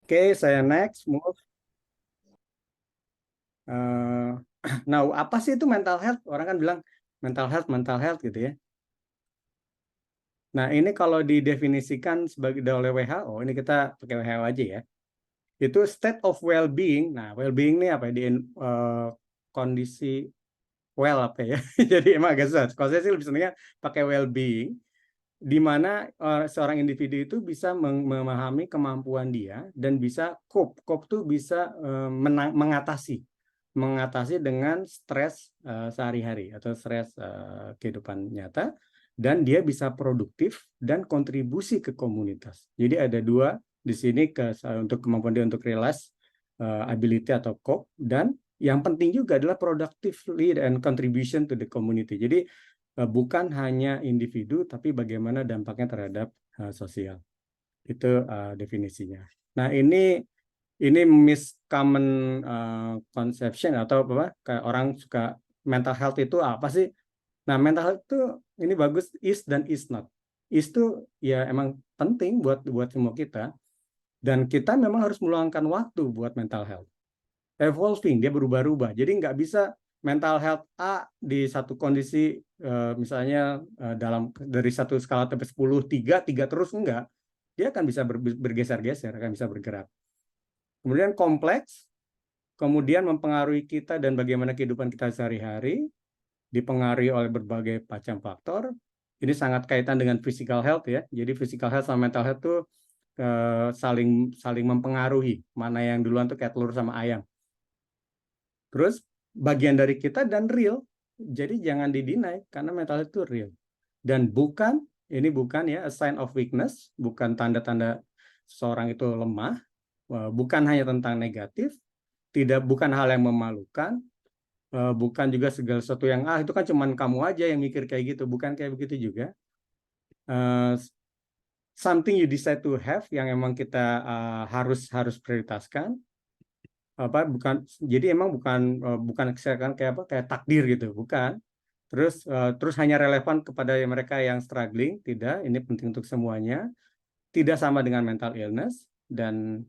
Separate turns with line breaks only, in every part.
Oke, saya next move. Eh, nah, apa sih itu mental health? Orang kan bilang mental health gitu ya. Nah, ini kalau didefinisikan sebagai oleh WHO, ini kita pakai WHO aja ya. Itu state of well-being. Nah, well-being ini apa ya? Kondisi well apa ya? Jadi emang agak susah. Kalau saya sih lebih senangnya pakai well-being, di mana seorang individu itu bisa memahami kemampuan dia dan bisa cope. Cope tuh bisa mengatasi dengan stres sehari-hari atau stres kehidupan nyata, dan dia bisa produktif dan kontribusi ke komunitas. Jadi ada dua di sini untuk kemampuan dia untuk realize ability atau cope, dan yang penting juga adalah productively and contribution to the community. Jadi bukan hanya individu, tapi bagaimana dampaknya terhadap sosial. Itu definisinya. Nah, ini miscommon conception atau apa? Kayak orang suka mental health itu apa sih? Nah, mental health itu ini bagus is dan is not. Is itu ya emang penting buat semua kita, dan kita memang harus meluangkan waktu buat mental health. Evolving, dia berubah-ubah. Jadi nggak bisa mental health A di satu kondisi misalnya dari satu skala sampai 10, 3 terus enggak. Dia akan bisa bergeser-geser, akan bisa bergerak. Kemudian kompleks, kemudian mempengaruhi kita dan bagaimana kehidupan kita sehari-hari, dipengaruhi oleh berbagai macam faktor. Ini sangat kaitan dengan physical health ya. Jadi physical health sama mental health tuh saling saling mempengaruhi. Mana yang duluan tuh kayak telur sama ayam. Terus bagian dari kita dan real. Jadi jangan didinai karena mental health itu real. Dan ini bukan ya a sign of weakness, bukan tanda-tanda seorang itu lemah, bukan hanya tentang negatif, bukan hal yang memalukan, bukan juga segala sesuatu yang itu kan cuman kamu aja yang mikir kayak gitu, bukan kayak begitu juga. Uh, Something you decide to have yang emang kita harus harus prioritaskan, apa bukan, jadi emang bukan kayak apa kayak takdir gitu, bukan. Terus hanya relevan kepada mereka yang struggling, tidak, ini penting untuk semuanya, tidak sama dengan mental illness, dan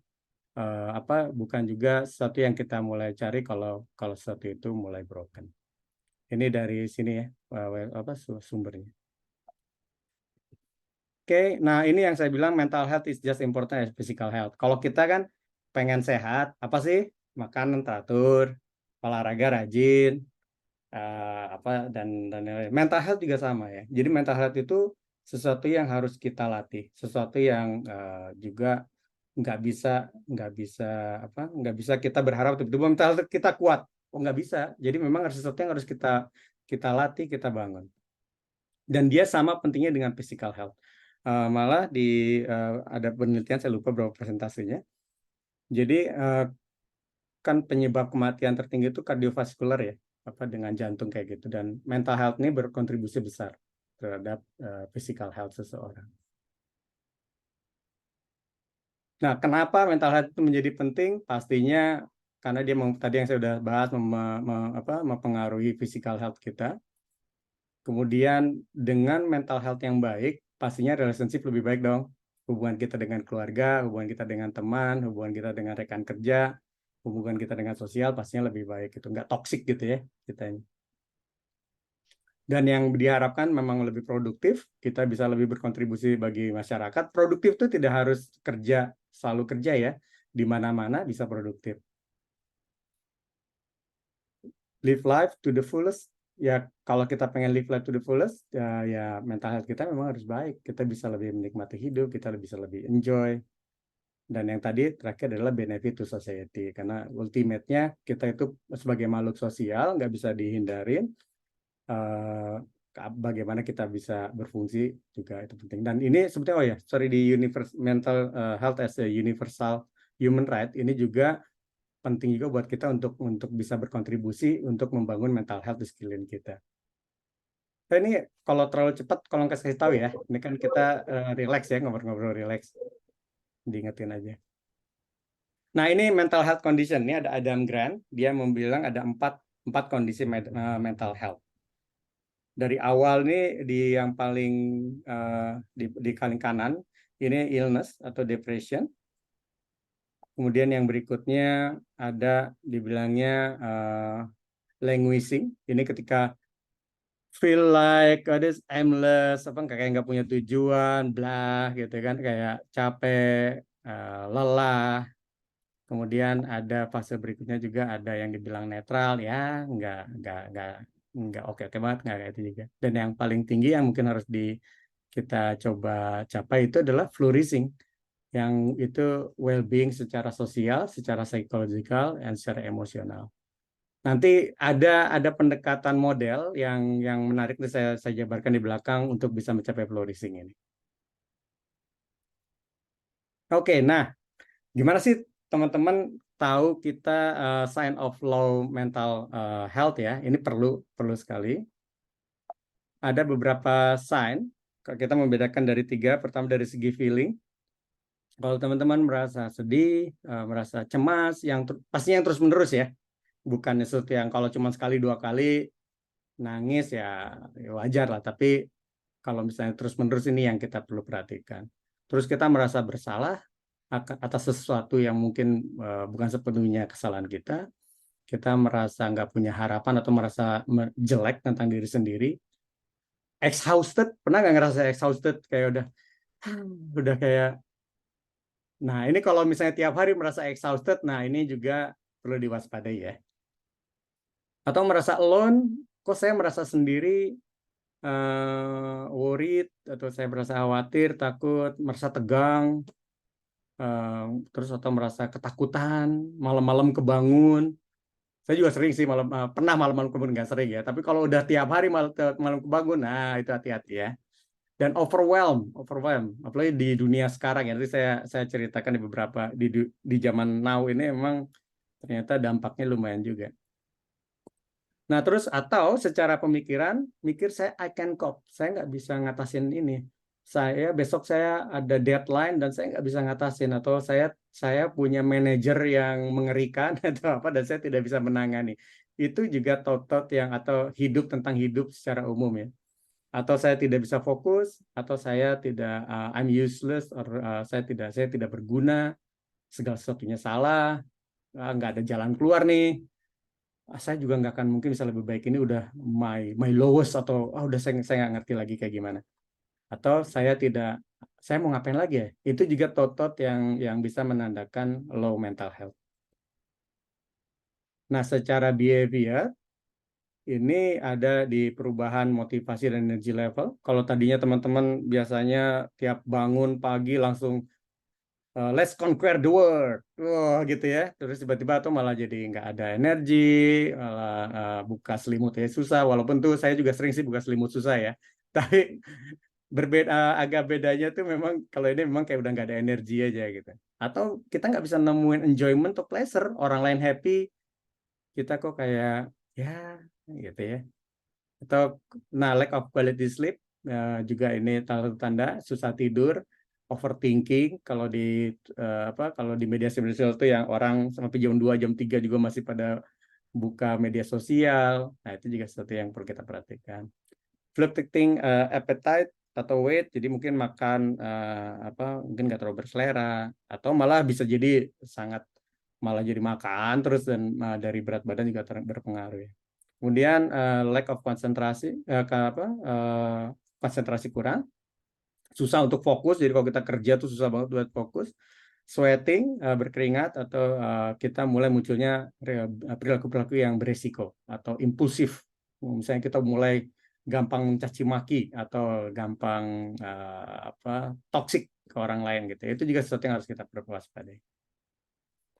bukan juga sesuatu yang kita mulai cari kalau kalau sesuatu itu mulai broken. Ini dari sini ya, sumbernya. Oke, nah ini yang saya bilang mental health is just important as physical health. Kalau kita kan pengen sehat, apa sih? Makanan teratur, olahraga rajin, dan lain-lain. Mental health juga sama ya. Jadi mental health itu sesuatu yang harus kita latih, sesuatu yang juga nggak bisa kita berharap tiba-tiba mental health kita kuat. Oh, nggak bisa. Jadi memang harus sesuatu yang harus kita kita latih, kita bangun. Dan dia sama pentingnya dengan physical health. Malah ada penelitian, saya lupa berapa persentasenya. Jadi kan penyebab kematian tertinggi itu kardiovaskular ya, apa dengan jantung kayak gitu, dan mental health ini berkontribusi besar terhadap physical health seseorang. Nah, kenapa mental health itu menjadi penting? Pastinya karena dia tadi yang saya sudah bahas mempengaruhi physical health kita. Kemudian dengan mental health yang baik, pastinya relationship lebih baik dong. Hubungan kita dengan keluarga, hubungan kita dengan teman, hubungan kita dengan rekan kerja, hubungan kita dengan sosial pastinya lebih baik. Itu nggak toksik gitu ya kita ini. Dan yang diharapkan memang lebih produktif, kita bisa lebih berkontribusi bagi masyarakat. Produktif itu tidak harus selalu kerja ya, di mana-mana bisa produktif. Live life to the fullest, ya kalau kita pengen live life to the fullest, ya mental health kita memang harus baik. Kita bisa lebih menikmati hidup, kita bisa lebih enjoy. Dan yang tadi terakhir adalah benefit to society, karena ultimate-nya kita itu sebagai makhluk sosial, nggak bisa dihindarin. Bagaimana kita bisa berfungsi juga itu penting. Dan ini sebetulnya di mental health as a universal human right, ini juga penting juga buat kita untuk bisa berkontribusi untuk membangun mental health di sekeliling kita. Nah, ini kalau terlalu cepat, kalau nggak kasih tahu ya, ini kan kita relax ya, ngobrol-ngobrol relax, diingetin aja. Nah, ini mental health condition. Ini ada Adam Grant, dia membilang ada empat kondisi mental health. Dari awal nih yang paling di paling kanan ini illness atau depression. Kemudian yang berikutnya ada dibilangnya languishing. Ini ketika feel like this aimless, apa kayak nggak punya tujuan, blah gitu kan, kayak capek, lelah. Kemudian ada fase berikutnya juga ada yang dibilang netral, ya nggak oke banget, nggak kayak itu juga. Dan yang paling tinggi yang mungkin harus kita coba capai itu adalah flourishing, yang itu well-being secara sosial, secara psikologikal, dan secara emosional. Nanti ada pendekatan model yang menarik nih saya jabarkan di belakang untuk bisa mencapai flourishing ini. Oke, nah gimana sih teman-teman tahu kita sign of low mental health ya? Ini perlu sekali. Ada beberapa sign. Kalau kita membedakan dari 3, pertama dari segi feeling. Kalau teman-teman merasa sedih, merasa cemas, pastinya yang terus-menerus ya. Bukan sesuatu yang kalau cuma sekali 2 kali nangis ya wajar lah. Tapi kalau misalnya terus-menerus ini yang kita perlu perhatikan. Terus kita merasa bersalah atas sesuatu yang mungkin bukan sepenuhnya kesalahan kita. Kita merasa nggak punya harapan atau merasa jelek tentang diri sendiri. Exhausted, pernah nggak ngerasa exhausted kayak udah kayak. Nah ini kalau misalnya tiap hari merasa exhausted, nah ini juga perlu diwaspadai ya. Atau merasa alone, kok saya merasa sendiri, worried, atau saya merasa khawatir, takut, merasa tegang, terus atau merasa ketakutan, malam-malam kebangun. Saya juga sering sih pernah malam-malam kebangun, nggak sering ya. Tapi kalau udah tiap hari malam kebangun, nah itu hati-hati ya. Dan overwhelm, apalagi di dunia sekarang ya. Nanti saya ceritakan di beberapa di zaman now ini memang ternyata dampaknya lumayan juga. Nah terus atau secara pemikiran, mikir saya I can cope, saya nggak bisa ngatasin ini. Besok saya ada deadline dan saya nggak bisa ngatasin, atau saya punya manajer yang mengerikan atau apa dan saya tidak bisa menangani. Itu juga thought yang atau tentang hidup secara umum ya. Atau saya tidak bisa fokus, atau saya tidak I'm useless, or saya tidak berguna, segala sesuatunya salah, nggak ada jalan keluar nih. Saya juga nggak akan mungkin bisa lebih baik, ini udah my lowest, atau udah saya nggak ngerti lagi kayak gimana, atau saya mau ngapain lagi ya. Itu juga thought yang bisa menandakan low mental health. Nah secara behavior ini ada di perubahan motivasi dan energi level. Kalau tadinya teman-teman biasanya tiap bangun pagi langsung let's conquer the world, wah gitu ya. Terus tiba-tiba tuh malah jadi nggak ada energi, malah buka selimut ya susah. Walaupun tuh saya juga sering sih buka selimut susah ya. Tapi berbeda, agak bedanya tuh memang kalau ini memang kayak udah nggak ada energi aja gitu. Atau kita nggak bisa nemuin enjoyment atau pleasure. Orang lain happy, kita kok kayak ya gitu ya. Atau lack of quality sleep, juga ini tanda susah tidur, overthinking. Kalau di media sosial itu yang orang sampai jam 2 jam 3 juga masih pada buka media sosial. Nah itu juga sesuatu yang perlu kita perhatikan. Fluctuating appetite atau weight, jadi mungkin makan mungkin nggak terlalu berselera, atau malah bisa jadi malah jadi makan terus, dan dari berat badan juga berpengaruh ya. Kemudian lack of konsentrasi, konsentrasi kurang, susah untuk fokus. Jadi kalau kita kerja tuh susah banget buat fokus. Sweating, berkeringat, atau kita mulai munculnya perilaku-perilaku yang beresiko atau impulsif. Misalnya kita mulai gampang mencaci maki atau gampang toksik ke orang lain gitu. Itu juga sesuatu yang harus kita waspadai.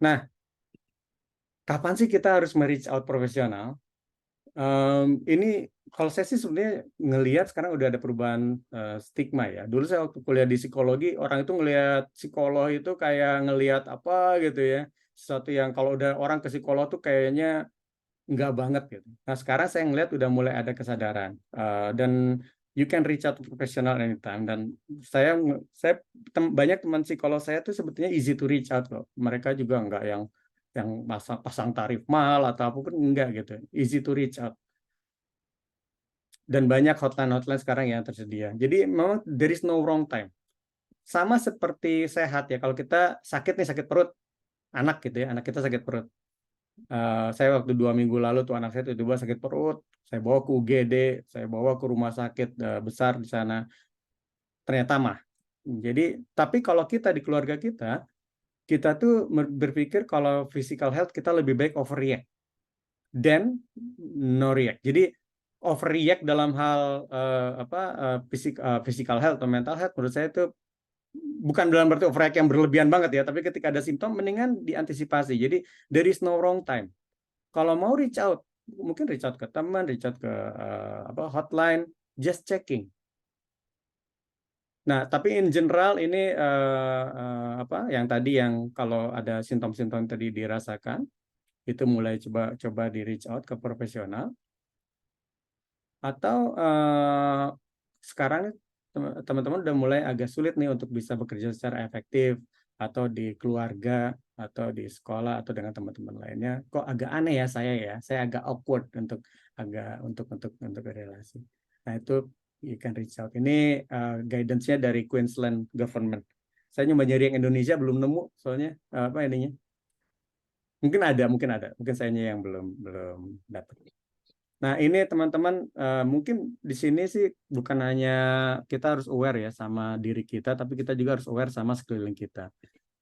Nah, kapan sih kita harus reach out profesional? Ini kalau saya sih sebenarnya ngelihat sekarang udah ada perubahan stigma ya. Dulu saya waktu kuliah di psikologi, orang itu ngelihat psikolog itu kayak ngelihat apa gitu ya. Sesuatu yang kalau udah orang ke psikolog tuh kayaknya enggak banget gitu. Nah, sekarang saya ngelihat udah mulai ada kesadaran, dan you can reach out to professional anytime. Dan banyak teman psikolog saya tuh sebetulnya easy to reach out kok. Mereka juga enggak yang pasang tarif mahal atau apapun, enggak gitu. Easy to reach out. Dan banyak hotline sekarang yang tersedia. Jadi memang there is no wrong time. Sama seperti sehat ya. Kalau kita sakit nih, sakit perut, anak gitu ya, anak kita sakit perut. Saya waktu 2 minggu lalu tuh anak saya tiba-tiba sakit perut, saya bawa ke UGD, saya bawa ke rumah sakit besar di sana, ternyata mah. Jadi, tapi kalau kita di keluarga kita tuh berpikir kalau physical health kita lebih baik overreact dan no react. Jadi overreact dalam hal physical health atau mental health menurut saya itu bukan dalam berarti overreact yang berlebihan banget ya, tapi ketika ada simptom mendingan diantisipasi. Jadi there is no wrong time. Kalau mau reach out, mungkin reach out ke teman, reach out ke hotline, just checking. Nah, tapi in general ini yang tadi yang kalau ada simptom-simptom tadi dirasakan, itu mulai coba di reach out ke profesional. Atau sekarang teman-teman udah mulai agak sulit nih untuk bisa bekerja secara efektif atau di keluarga atau di sekolah atau dengan teman-teman lainnya. Kok agak aneh ya saya agak awkward untuk relasi. Nah, itu you can reach out. Ini guidance-nya dari Queensland Government. Saya nyoba nyari yang Indonesia belum nemu soalnya apa ininya. Mungkin ada. Mungkin sayanya yang belum dapat. Nah, ini teman-teman mungkin di sini sih bukan hanya kita harus aware ya sama diri kita, tapi kita juga harus aware sama sekeliling kita.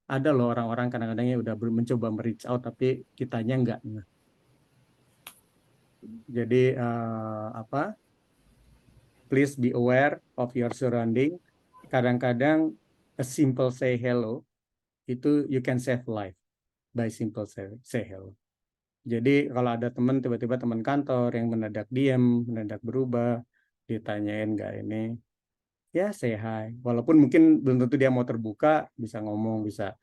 Ada loh orang-orang kadang-kadang yang udah mencoba reach out tapi kitanya enggak. Jadi please be aware of your surrounding. Kadang-kadang a simple say hello itu you can save life by simple say hello. Jadi kalau ada teman tiba-tiba teman kantor yang mendadak diam, mendadak berubah, ditanyain nggak ini, ya say hi. Walaupun mungkin belum tentu dia mau terbuka, bisa ngomong, bisa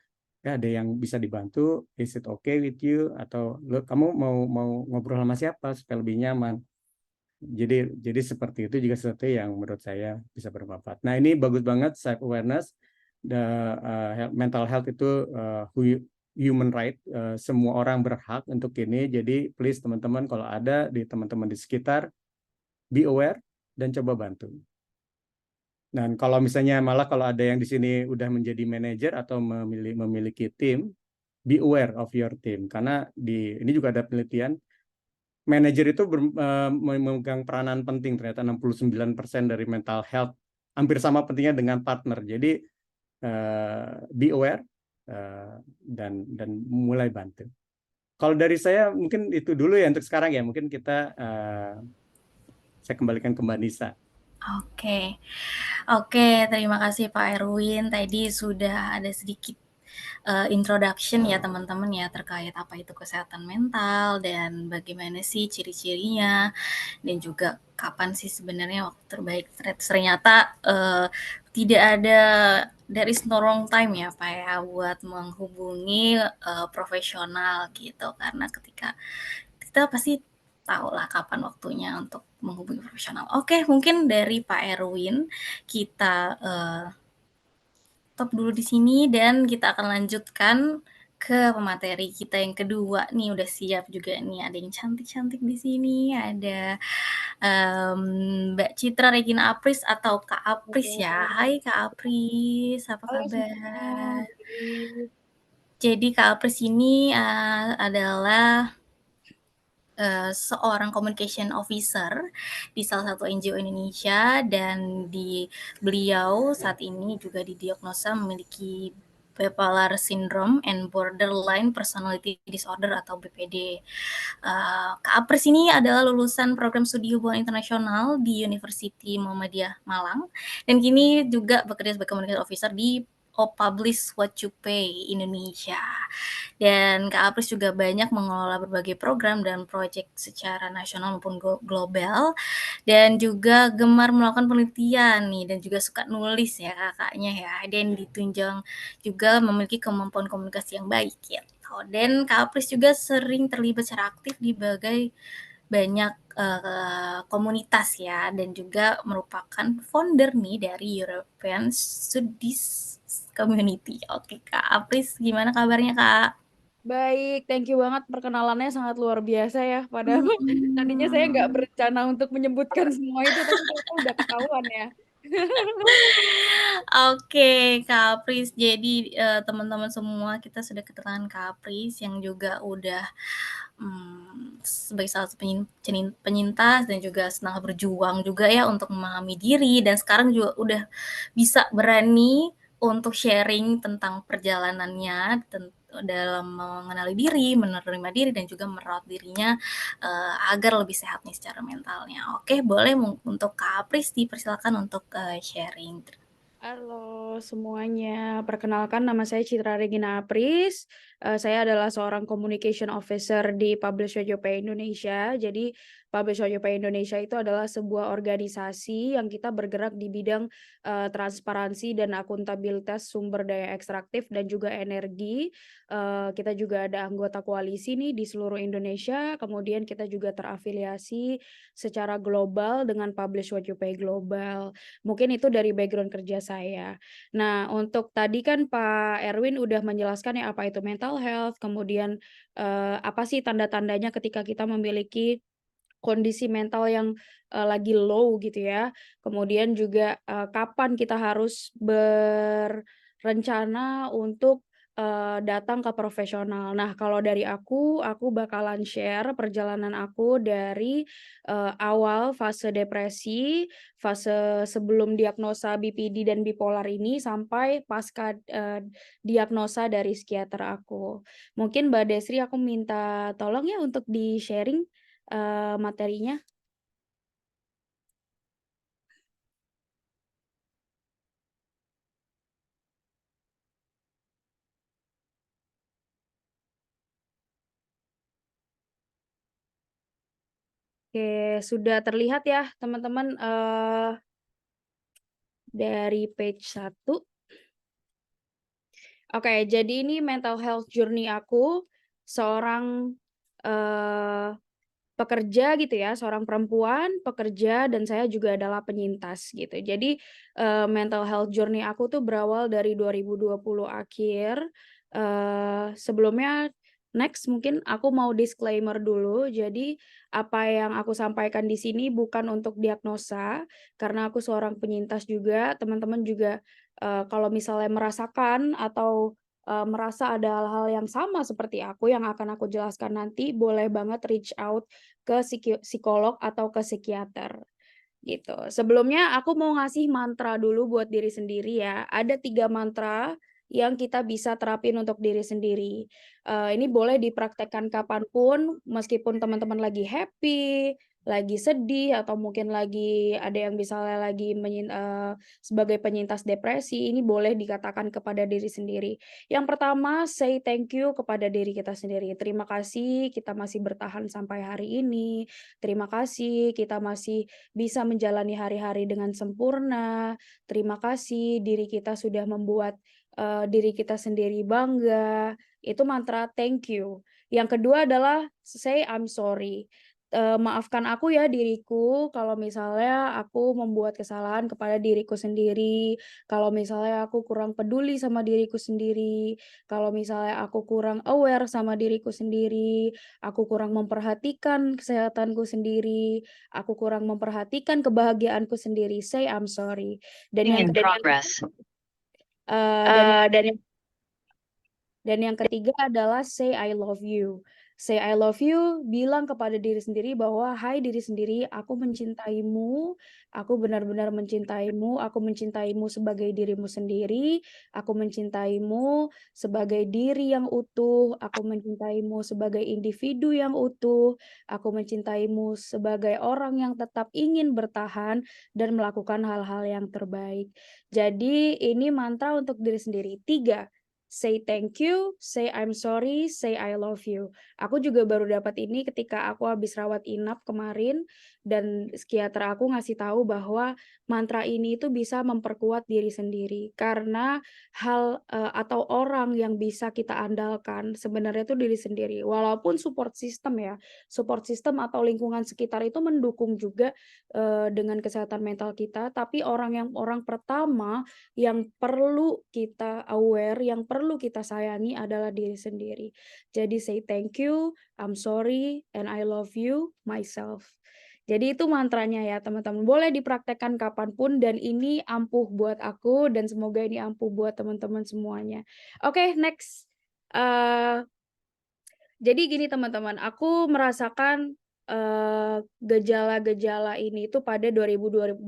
ya ada yang bisa dibantu, is it okay with you? Atau kamu mau ngobrol sama siapa supaya lebih nyaman. Jadi seperti itu juga sesuatu yang menurut saya bisa bermanfaat. Nah, ini bagus banget self awareness, mental health itu human right, semua orang berhak untuk ini. Jadi please teman-teman kalau ada di teman-teman di sekitar, be aware dan coba bantu. Dan kalau misalnya malah kalau ada yang di sini udah menjadi manajer atau memiliki tim, be aware of your team karena ini juga ada penelitian manajer itu memegang peranan penting, ternyata 69% dari mental health, hampir sama pentingnya dengan partner. Jadi be aware dan mulai bantu. Kalau dari saya mungkin itu dulu ya untuk sekarang ya. Mungkin saya kembalikan ke Mbak Nisa.
Oke, terima kasih Pak Erwin. Tadi sudah ada sedikit introduction ya teman-teman ya terkait apa itu kesehatan mental dan bagaimana sih ciri-cirinya dan juga kapan sih sebenarnya waktu terbaik. Ternyata tidak ada there is no wrong time ya Pak ya buat menghubungi profesional gitu karena ketika kita pasti tahu lah kapan waktunya untuk menghubungi profesional. Oke, mungkin dari Pak Erwin kita stop dulu di sini dan kita akan lanjutkan ke pemateri kita yang kedua nih. Udah siap juga nih, ada yang cantik-cantik di sini, ada Mbak Citra Regina Apris atau Kak Apris ya. Hai Kak Apris, apa
Halo
kabar?
semua.
Jadi Kak Apris ini adalah seorang communication officer di salah satu NGO Indonesia dan beliau saat ini juga didiagnosa memiliki bipolar syndrome and borderline personality disorder atau BPD. Kak Apris ini adalah lulusan program studi hubungan internasional di University Muhammadiyah Malang dan kini juga bekerja sebagai communication officer di Publish What You Pay Indonesia. Dan Kak Apris juga banyak mengelola berbagai program dan proyek secara nasional maupun global dan juga gemar melakukan penelitian nih dan juga suka nulis ya kakaknya ya dan ditunjang juga memiliki kemampuan komunikasi yang baik gitu. Dan Kak Apris juga sering terlibat secara aktif di banyak komunitas ya dan juga merupakan founder nih dari European Studies Community. Oke Kak Apris, gimana kabarnya Kak?
Baik, thank you banget perkenalannya sangat luar biasa ya. Padahal tadinya saya nggak berencana untuk menyebutkan semua itu, tapi ternyata udah ketahuan ya.
Oke, Kak Apris. Jadi, teman-teman semua kita sudah kedatangan Kak Apris yang juga udah, sebagai salah satu penyintas dan juga sedang berjuang juga ya untuk memahami diri dan sekarang juga udah bisa berani untuk sharing tentang perjalanannya dalam mengenali diri, menerima diri, dan juga merawat dirinya, agar lebih sehat nih secara mentalnya. Oke, boleh untuk Kak Apris dipersilakan untuk, sharing.
Halo semuanya, perkenalkan nama saya Citra Regina Apris. Saya adalah seorang communication officer di Publish Shopee Indonesia. Jadi Publish Shopee Indonesia itu adalah sebuah organisasi yang kita bergerak di bidang transparansi dan akuntabilitas sumber daya ekstraktif dan juga energi. Kita juga ada anggota koalisi nih di seluruh Indonesia. Kemudian kita juga terafiliasi secara global dengan Publish Shopee Global. Mungkin itu dari background kerja saya. Nah, untuk tadi kan Pak Erwin udah menjelaskan ya apa itu mental health, kemudian apa sih tanda-tandanya ketika kita memiliki kondisi mental yang lagi low gitu ya. Kemudian juga kapan kita harus berencana untuk datang ke profesional. Nah, kalau dari aku bakalan share perjalanan aku dari awal fase depresi, fase sebelum diagnosa BPD dan bipolar ini sampai pasca diagnosa dari psikiater aku. Mungkin Mbak Desri aku minta tolong ya untuk di-sharing materinya. Oke, sudah terlihat ya teman-teman dari page 1. Oke, jadi ini mental health journey aku, seorang pekerja gitu ya, seorang perempuan, pekerja, dan saya juga adalah penyintas gitu. Jadi, mental health journey aku tuh berawal dari 2020 akhir. Sebelumnya next mungkin aku mau disclaimer dulu. Jadi, apa yang aku sampaikan di sini bukan untuk diagnosa, karena aku seorang penyintas juga. Teman-teman juga, kalau misalnya merasakan atau merasa ada hal-hal yang sama seperti aku yang akan aku jelaskan nanti, boleh banget reach out ke psikolog atau ke psikiater, gitu. Sebelumnya aku mau ngasih mantra dulu buat diri sendiri ya. Ada 3 mantra yang kita bisa terapin untuk diri sendiri. Ini boleh dipraktekkan kapan pun, meskipun teman-teman lagi happy, lagi sedih, atau mungkin lagi ada yang misalnya lagi sebagai penyintas depresi, ini boleh dikatakan kepada diri sendiri. Yang pertama, say thank you kepada diri kita sendiri. Terima kasih kita masih bertahan sampai hari ini. Terima kasih kita masih bisa menjalani hari-hari dengan sempurna. Terima kasih diri kita sudah membuat diri kita sendiri bangga. Itu mantra thank you. Yang kedua adalah say I'm sorry. Maafkan aku ya diriku kalau misalnya aku membuat kesalahan kepada diriku sendiri, kalau misalnya aku kurang peduli sama diriku sendiri, kalau misalnya aku kurang aware sama diriku sendiri, aku kurang memperhatikan kesehatanku sendiri, aku kurang memperhatikan kebahagiaanku sendiri. Say I'm sorry. Dan yang ketiga adalah say I love you. Say I love you, bilang kepada diri sendiri bahwa, "Hai diri sendiri, aku mencintaimu, aku benar-benar mencintaimu, aku mencintaimu sebagai dirimu sendiri, aku mencintaimu sebagai diri yang utuh, aku mencintaimu sebagai individu yang utuh, aku mencintaimu sebagai orang yang tetap ingin bertahan dan melakukan hal-hal yang terbaik." Jadi ini mantra untuk diri sendiri. 3. Say thank you, say I'm sorry, say I love you. Aku juga baru dapat ini ketika aku habis rawat inap kemarin dan psikiater aku ngasih tahu bahwa mantra ini itu bisa memperkuat diri sendiri. Karena hal atau orang yang bisa kita andalkan sebenarnya itu diri sendiri. Walaupun support system ya, support system atau lingkungan sekitar itu mendukung juga dengan kesehatan mental kita, tapi orang pertama yang perlu kita aware, yang perlu kita sayangi adalah diri sendiri. Jadi say thank you, I'm sorry, and I love you myself. Jadi itu mantranya ya teman-teman. Boleh dipraktekkan kapanpun dan ini ampuh buat aku dan semoga ini ampuh buat teman-teman semuanya. Oke, next. Eh, jadi gini teman-teman, aku merasakan gejala-gejala ini itu pada 2020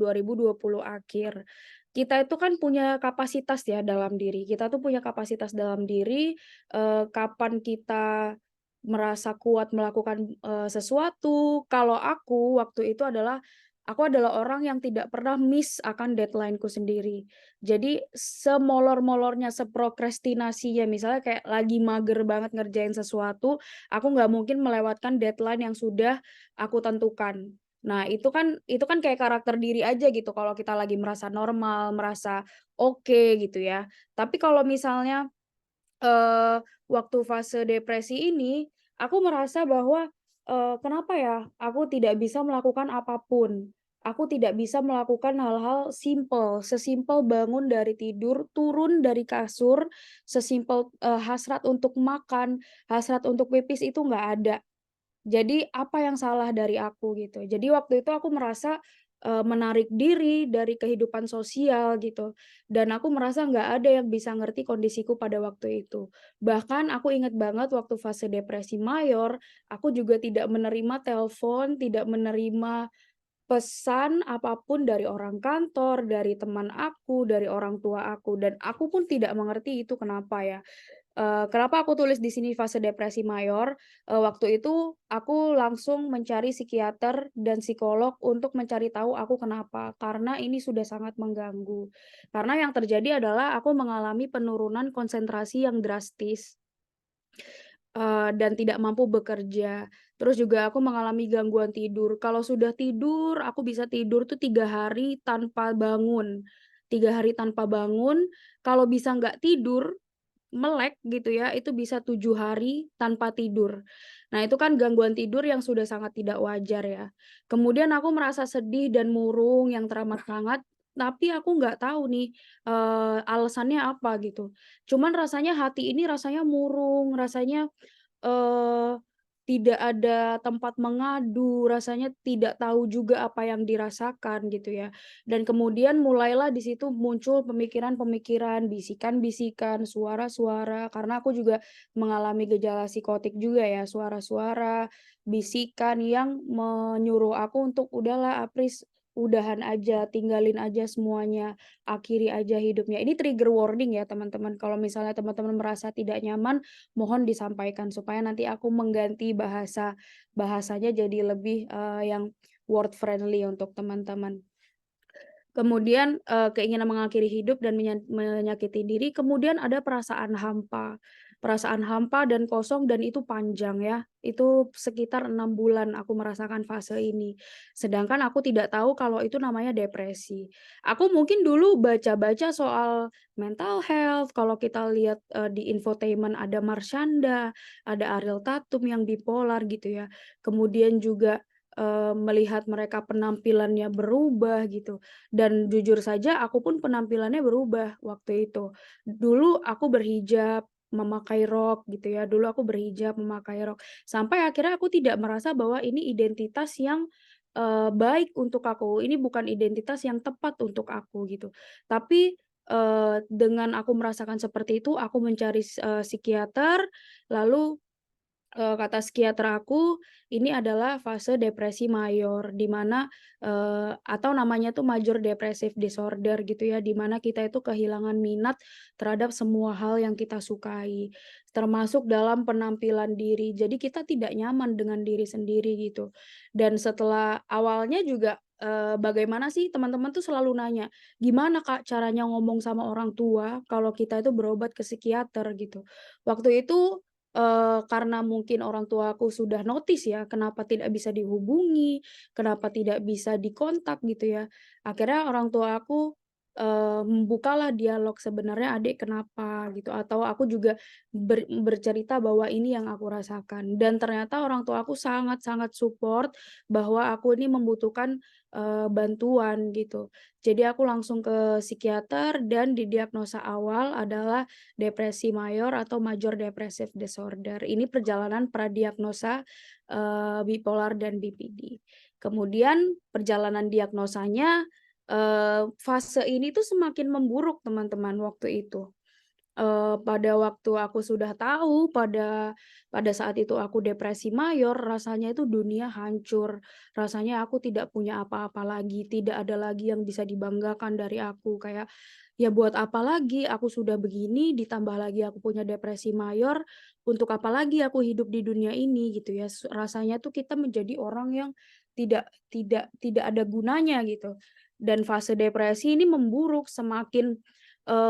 akhir. Kita itu kan punya kapasitas ya dalam diri. Kita tuh punya kapasitas dalam diri, kapan kita merasa kuat melakukan, sesuatu. Kalau aku waktu itu adalah, aku adalah orang yang tidak pernah miss akan deadline-ku sendiri. Jadi semolor-molornya, seprokrastinasinya, misalnya kayak lagi mager banget ngerjain sesuatu, aku nggak mungkin melewatkan deadline yang sudah aku tentukan. Nah, itu kan kayak karakter diri aja gitu kalau kita lagi merasa normal, merasa oke gitu ya. Tapi kalau misalnya waktu fase depresi ini, aku merasa bahwa, kenapa ya aku tidak bisa melakukan apapun. Aku tidak bisa melakukan hal-hal simpel, sesimpel bangun dari tidur, turun dari kasur, sesimpel, hasrat untuk makan, hasrat untuk pipis itu nggak ada. Jadi apa yang salah dari aku gitu. Jadi waktu itu aku merasa, menarik diri dari kehidupan sosial gitu, dan aku merasa nggak ada yang bisa ngerti kondisiku pada waktu itu. Bahkan aku inget banget waktu fase depresi mayor, aku juga tidak menerima telepon, tidak menerima pesan apapun dari orang kantor, dari teman aku, dari orang tua aku, dan aku pun tidak mengerti itu kenapa ya. Kenapa aku tulis di sini fase depresi mayor, waktu itu aku langsung mencari psikiater dan psikolog untuk mencari tahu aku kenapa, karena ini sudah sangat mengganggu. Karena yang terjadi adalah aku mengalami penurunan konsentrasi yang drastis. Dan tidak mampu bekerja. Terus juga aku mengalami gangguan tidur. Kalau sudah tidur, aku bisa tidur tuh 3 hari tanpa bangun. 3 hari tanpa bangun, kalau bisa nggak tidur, melek gitu ya, itu bisa 7 hari tanpa tidur. Nah, itu kan gangguan tidur yang sudah sangat tidak wajar ya. Kemudian aku merasa sedih dan murung yang teramat sangat, tapi aku nggak tahu nih, alasannya apa gitu. Cuman rasanya hati ini rasanya murung, rasanya Eee, tidak ada tempat mengadu, rasanya tidak tahu juga apa yang dirasakan gitu ya. Dan kemudian mulailah di situ muncul pemikiran-pemikiran, bisikan-bisikan, suara-suara, karena aku juga mengalami gejala psikotik juga ya, suara-suara, bisikan yang menyuruh aku untuk, "Udahlah Apris, udahan aja, tinggalin aja semuanya, akhiri aja hidupnya." Ini trigger warning ya teman-teman, kalau misalnya teman-teman merasa tidak nyaman, mohon disampaikan supaya nanti aku mengganti bahasanya jadi lebih, yang word friendly untuk teman-teman. Kemudian, keinginan mengakhiri hidup dan menyakiti diri, kemudian ada perasaan hampa. Perasaan hampa dan kosong dan itu panjang ya, itu sekitar 6 bulan aku merasakan fase ini. Sedangkan aku tidak tahu kalau itu namanya depresi. Aku mungkin dulu baca-baca soal mental health, kalau kita lihat, di infotainment ada Marshanda, ada Ariel Tatum yang bipolar gitu ya. Kemudian juga, melihat mereka penampilannya berubah gitu. Dan jujur saja aku pun penampilannya berubah waktu itu. Dulu aku berhijab, memakai rok gitu ya, dulu aku berhijab, memakai rok, sampai akhirnya aku tidak merasa bahwa ini identitas yang, baik untuk aku, ini bukan identitas yang tepat untuk aku gitu. Tapi, dengan aku merasakan seperti itu, aku mencari psikiater, lalu kata psikiater aku, ini adalah fase depresi mayor, di mana, atau namanya tuh major depressive disorder gitu ya, di mana kita itu kehilangan minat terhadap semua hal yang kita sukai, termasuk dalam penampilan diri. Jadi kita tidak nyaman dengan diri sendiri gitu. Dan setelah awalnya juga, bagaimana sih teman-teman tuh selalu nanya, "Gimana Kak caranya ngomong sama orang tua kalau kita itu berobat ke psikiater?" Gitu. Waktu itu karena mungkin orang tuaku sudah notice ya, kenapa tidak bisa dihubungi, kenapa tidak bisa dikontak gitu ya. Akhirnya orang tua aku membukalah dialog, "Sebenarnya Adik kenapa?" gitu, atau aku juga bercerita bahwa ini yang aku rasakan. Dan ternyata orang tua aku sangat-sangat support bahwa aku ini membutuhkan, bantuan gitu. Jadi aku langsung ke psikiater dan didiagnosa awal adalah depresi mayor atau major depressive disorder. Ini perjalanan pradiagnosa, bipolar dan BPD. Kemudian perjalanan diagnosanya, fase ini tuh semakin memburuk teman-teman waktu itu. Pada waktu aku sudah tahu pada saat itu aku depresi mayor, rasanya itu dunia hancur, rasanya aku tidak punya apa-apa lagi, tidak ada lagi yang bisa dibanggakan dari aku, kayak, ya buat apa lagi aku sudah begini, ditambah lagi aku punya depresi mayor, untuk apa lagi aku hidup di dunia ini gitu ya. Rasanya tuh kita menjadi orang yang tidak ada gunanya gitu. Dan fase depresi ini memburuk, semakin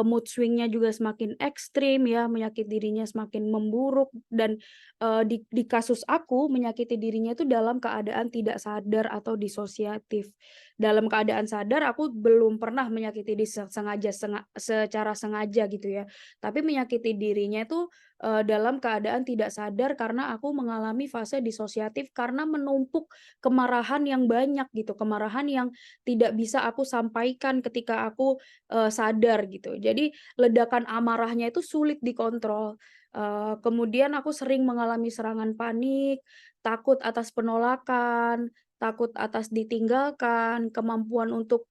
mood swing-nya juga semakin ekstrim ya, menyakiti dirinya semakin memburuk dan, di kasus aku menyakiti dirinya itu dalam keadaan tidak sadar atau disosiatif. Dalam keadaan sadar aku belum pernah menyakiti secara sengaja gitu ya, tapi menyakiti dirinya itu, dalam keadaan tidak sadar karena aku mengalami fase disosiatif karena menumpuk kemarahan yang banyak gitu, kemarahan yang tidak bisa aku sampaikan ketika aku sadar gitu. Jadi ledakan amarahnya itu sulit dikontrol, kemudian aku sering mengalami serangan panik, takut atas penolakan, takut atas ditinggalkan, ketidakmampuan untuk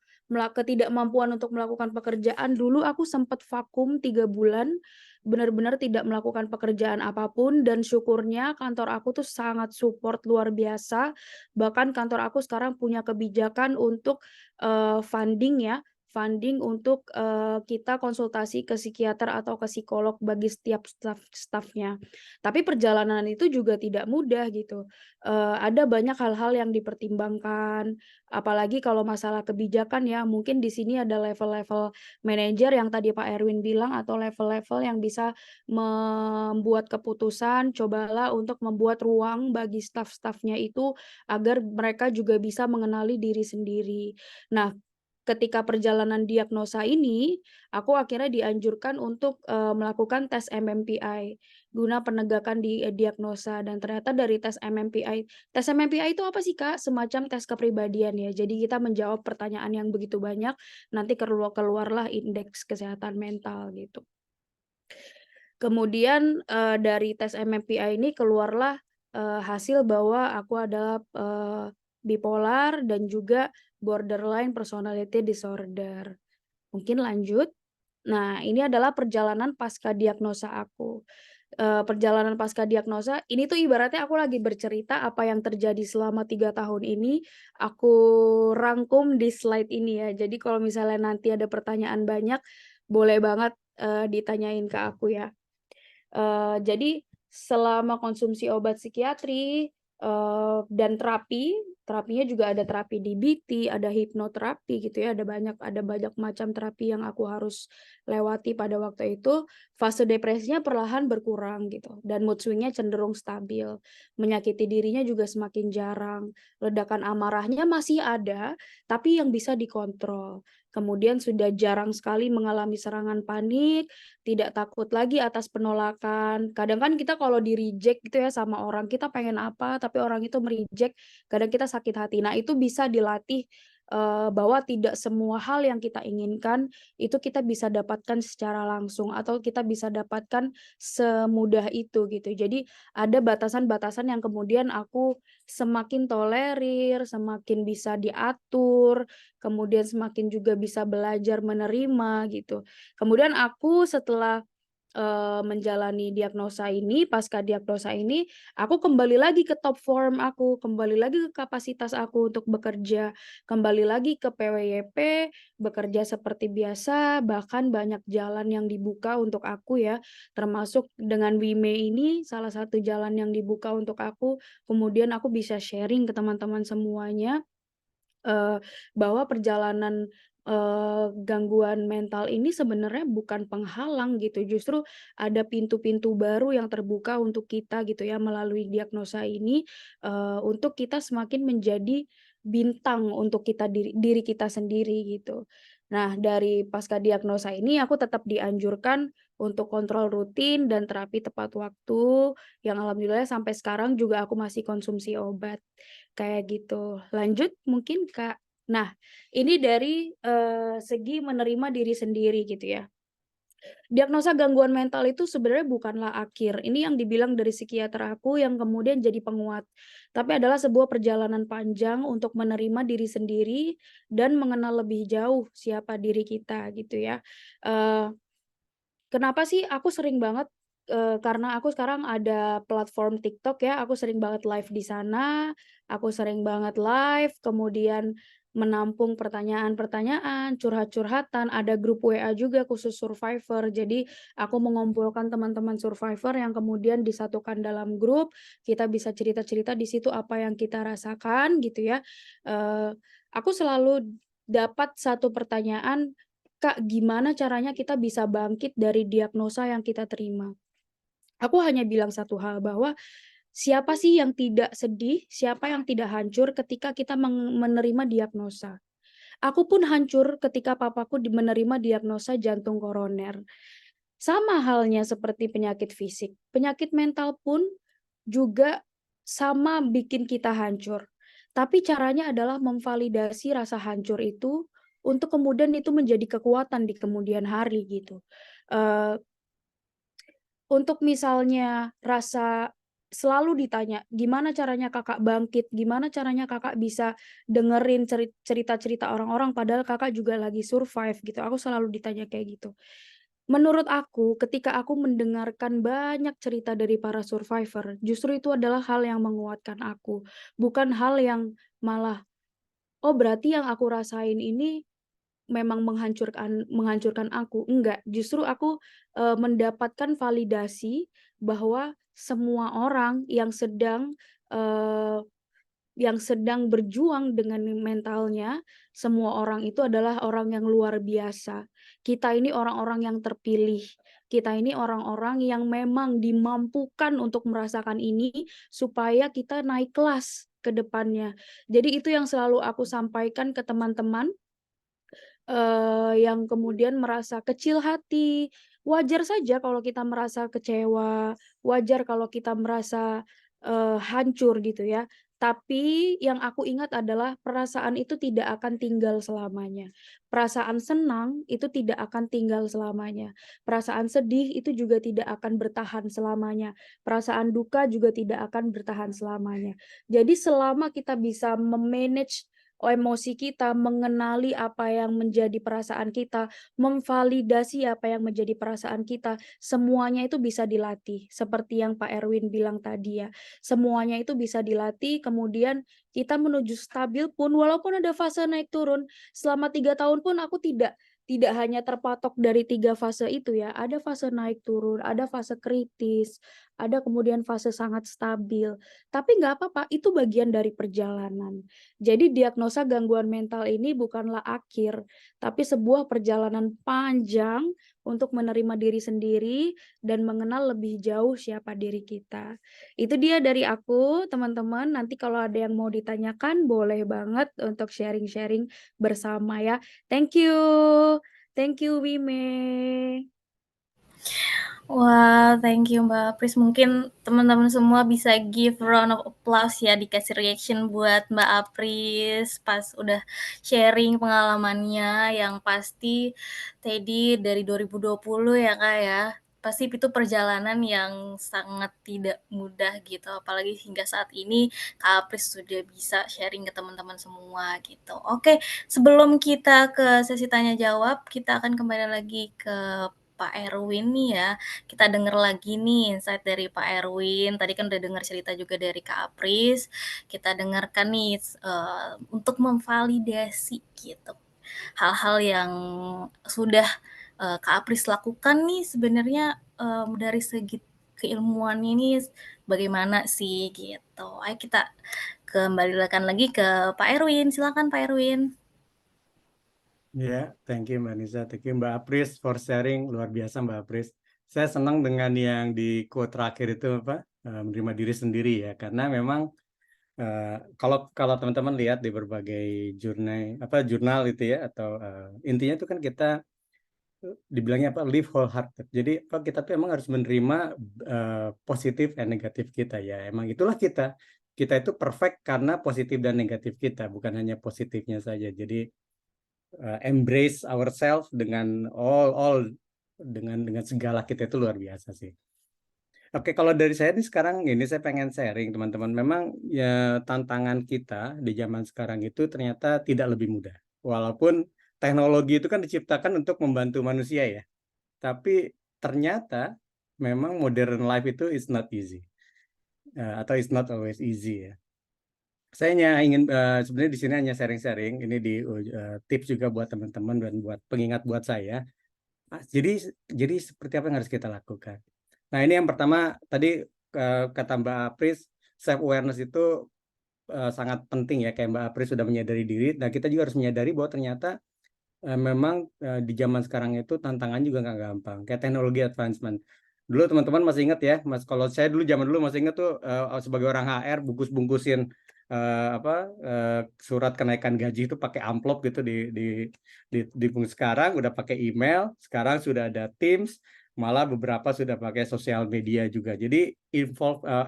melakukan pekerjaan. Dulu aku sempat vakum 3 bulan, benar-benar tidak melakukan pekerjaan apapun dan syukurnya kantor aku tuh sangat support luar biasa. Bahkan kantor aku sekarang punya kebijakan untuk, funding ya, funding untuk, kita konsultasi ke psikiater atau ke psikolog bagi setiap staf-nya. Tapi perjalanan itu juga tidak mudah gitu, ada banyak hal-hal yang dipertimbangkan, apalagi kalau masalah kebijakan ya, mungkin di sini ada level-level manajer yang tadi Pak Erwin bilang atau level-level yang bisa membuat keputusan, cobalah untuk membuat ruang bagi staf-stafnya itu agar mereka juga bisa mengenali diri sendiri. Nah, ketika perjalanan diagnosa ini, aku akhirnya dianjurkan untuk, melakukan tes MMPI, guna penegakan diagnosa dan ternyata dari tes MMPI itu apa sih, Kak? Semacam tes kepribadian ya. Jadi kita menjawab pertanyaan yang begitu banyak, nanti keluarlah indeks kesehatan mental gitu. Kemudian, dari tes MMPI ini keluarlah, hasil bahwa aku adalah, bipolar dan juga borderline personality disorder. Mungkin lanjut. Nah, ini adalah perjalanan pasca diagnosa aku. Perjalanan pasca diagnosa, ini tuh ibaratnya aku lagi bercerita apa yang terjadi selama 3 tahun ini, aku rangkum di slide ini ya. Jadi kalau misalnya nanti ada pertanyaan banyak, boleh banget, ditanyain ke aku ya. Jadi selama konsumsi obat psikiatri, dan terapinya juga ada terapi DBT, ada hipnoterapi gitu ya, ada banyak macam terapi yang aku harus lewati pada waktu itu, fase depresinya perlahan berkurang gitu, dan mood swing-nya cenderung stabil. Menyakiti dirinya juga semakin jarang, ledakan amarahnya masih ada, tapi yang bisa dikontrol. Kemudian sudah jarang sekali mengalami serangan panik, tidak takut lagi atas penolakan. Kadang kan kita kalau di-reject gitu ya sama orang, kita pengen apa, tapi orang itu me-reject, kadang kita sakit hati. Nah, itu bisa dilatih, bahwa tidak semua hal yang kita inginkan, itu kita bisa dapatkan secara langsung, atau kita bisa dapatkan semudah itu, gitu. Jadi, ada batasan-batasan yang kemudian aku semakin tolerir, semakin bisa diatur, kemudian semakin juga bisa belajar menerima, gitu. Kemudian aku setelah, menjalani diagnosa ini, pasca diagnosa ini, aku kembali lagi ke top form aku, kembali lagi ke kapasitas aku untuk bekerja, kembali lagi ke PWYP, bekerja seperti biasa, bahkan banyak jalan yang dibuka untuk aku ya, termasuk dengan WIME ini salah satu jalan yang dibuka untuk aku, kemudian aku bisa sharing ke teman-teman semuanya, bahwa perjalanan, gangguan mental ini sebenarnya bukan penghalang gitu, justru ada pintu-pintu baru yang terbuka untuk kita gitu ya melalui diagnosa ini, untuk kita semakin menjadi bintang untuk diri kita sendiri gitu. Nah, dari pasca diagnosa ini aku tetap dianjurkan untuk kontrol rutin dan terapi tepat waktu, yang alhamdulillah sampai sekarang juga aku masih konsumsi obat, kayak gitu. Lanjut mungkin, Kak. Nah, ini dari, segi menerima diri sendiri gitu ya. Diagnosa gangguan mental itu sebenarnya bukanlah akhir, ini yang dibilang dari psikiater aku yang kemudian jadi penguat, tapi adalah sebuah perjalanan panjang untuk menerima diri sendiri dan mengenal lebih jauh siapa diri kita gitu ya. Eee, Kenapa sih aku sering banget, karena aku sekarang ada platform TikTok ya, aku sering banget live di sana, aku sering banget live, kemudian menampung pertanyaan-pertanyaan, curhat-curhatan, ada grup WA juga khusus survivor. Jadi aku mengumpulkan teman-teman survivor yang kemudian disatukan dalam grup, kita bisa cerita-cerita di situ apa yang kita rasakan gitu ya. Eee, aku selalu dapat satu pertanyaan, "Kak, gimana caranya kita bisa bangkit dari diagnosa yang kita terima?" Aku hanya bilang satu hal bahwa, siapa sih yang tidak sedih, siapa yang tidak hancur ketika kita menerima diagnosa. Aku pun hancur ketika papaku menerima diagnosa jantung koroner. Sama halnya seperti penyakit fisik, penyakit mental pun juga sama bikin kita hancur. Tapi caranya adalah memvalidasi rasa hancur itu untuk kemudian itu menjadi kekuatan di kemudian hari gitu. Eee, untuk misalnya selalu ditanya, "Gimana caranya Kakak bangkit? Gimana caranya Kakak bisa dengerin cerita-cerita orang-orang padahal Kakak juga lagi survive?" Gitu, aku selalu ditanya kayak gitu. Menurut aku, ketika aku mendengarkan banyak cerita dari para survivor, justru itu adalah hal yang menguatkan aku, bukan hal yang malah, "Oh, berarti yang aku rasain ini memang menghancurkan menghancurkan aku." Enggak, justru aku, mendapatkan validasi bahwa semua orang yang sedang berjuang dengan mentalnya, semua orang itu adalah orang yang luar biasa. Kita ini orang-orang yang terpilih, kita ini orang-orang yang memang dimampukan untuk merasakan ini, supaya kita naik kelas ke depannya. Jadi itu yang selalu aku sampaikan ke teman-teman, yang kemudian merasa kecil hati. Wajar saja kalau kita merasa kecewa, wajar kalau kita merasa, hancur gitu ya. Tapi yang aku ingat adalah perasaan itu tidak akan tinggal selamanya. Perasaan senang itu tidak akan tinggal selamanya. Perasaan sedih itu juga tidak akan bertahan selamanya. Perasaan duka juga tidak akan bertahan selamanya. Jadi selama kita bisa me-manage emosi kita, mengenali apa yang menjadi perasaan kita, memvalidasi apa yang menjadi perasaan kita, semuanya itu bisa dilatih. Seperti yang Pak Erwin bilang tadi ya, semuanya itu bisa dilatih, kemudian kita menuju stabil pun walaupun ada fase naik turun, selama 3 tahun pun aku tidak hanya terpatok dari 3 fase itu ya, ada fase naik turun, ada fase kritis, ada kemudian fase sangat stabil. Tapi nggak apa-apa, itu bagian dari perjalanan. Jadi diagnosa gangguan mental ini bukanlah akhir, tapi sebuah perjalanan panjang untuk menerima diri sendiri dan mengenal lebih jauh siapa diri kita. Itu dia dari aku, teman-teman. Nanti kalau ada yang mau ditanyakan, boleh banget untuk sharing-sharing bersama ya. Thank you. Thank you, Wime.
Wah, thank you Mbak Apris. Mungkin teman-teman semua bisa give round of applause ya, dikasih reaction buat Mbak Apris pas udah sharing pengalamannya yang pasti Teddy dari 2020 ya Kak ya. Pasti itu perjalanan yang sangat tidak mudah gitu, apalagi hingga saat ini Kak Apris sudah bisa sharing ke teman-teman semua gitu. Oke, sebelum kita ke sesi tanya jawab, kita akan kembali lagi ke Pak Erwin nih ya. Kita denger lagi nih insight dari Pak Erwin. Tadi kan udah dengar cerita juga dari Kak Apris. Kita dengarkan nih untuk memvalidasi gitu. Hal-hal yang sudah Kak Apris lakukan nih sebenarnya dari segi keilmuan ini bagaimana sih gitu. Ayo kita kembalikan lagi ke Pak Erwin. Silakan Pak Erwin.
Ya, thank you Mbak Nisa, thank you Mbak Apris for sharing, luar biasa Mbak Apris. Saya senang dengan yang di quote terakhir itu apa, menerima diri sendiri ya, karena memang Kalau teman-teman lihat di berbagai jurnal itu ya, atau intinya itu kan kita dibilangnya apa, live wholehearted. Jadi kita tuh emang harus menerima positif dan negatif kita ya. Emang itulah kita. Kita itu perfect karena positif dan negatif kita, bukan hanya positifnya saja. Jadi embrace ourselves dengan dengan segala kita itu luar biasa sih. Oke, kalau dari saya nih sekarang ini saya pengen sharing teman-teman. Memang ya tantangan kita di zaman sekarang itu ternyata tidak lebih mudah. Walaupun teknologi itu kan diciptakan untuk membantu manusia ya. Tapi ternyata memang modern life itu is not easy. Atau is not always easy ya. Saya hanya ingin sebenarnya di sini hanya sharing-sharing. Ini di tips juga buat teman-teman dan buat pengingat buat saya. Jadi seperti apa yang harus kita lakukan? Nah, ini yang pertama tadi kata Mbak Apris, self awareness itu sangat penting ya, kayak Mbak Apris sudah menyadari diri. Nah, kita juga harus menyadari bahwa ternyata memang di zaman sekarang itu tantangan juga nggak gampang. Kayak teknologi advancement. Dulu teman-teman masih ingat ya, Mas. Kalau saya dulu zaman dulu masih ingat tuh sebagai orang HR bungkus-bungkusin surat kenaikan gaji itu pakai amplop gitu di sekarang udah pakai email, sekarang sudah ada Teams, malah beberapa sudah pakai sosial media juga. Jadi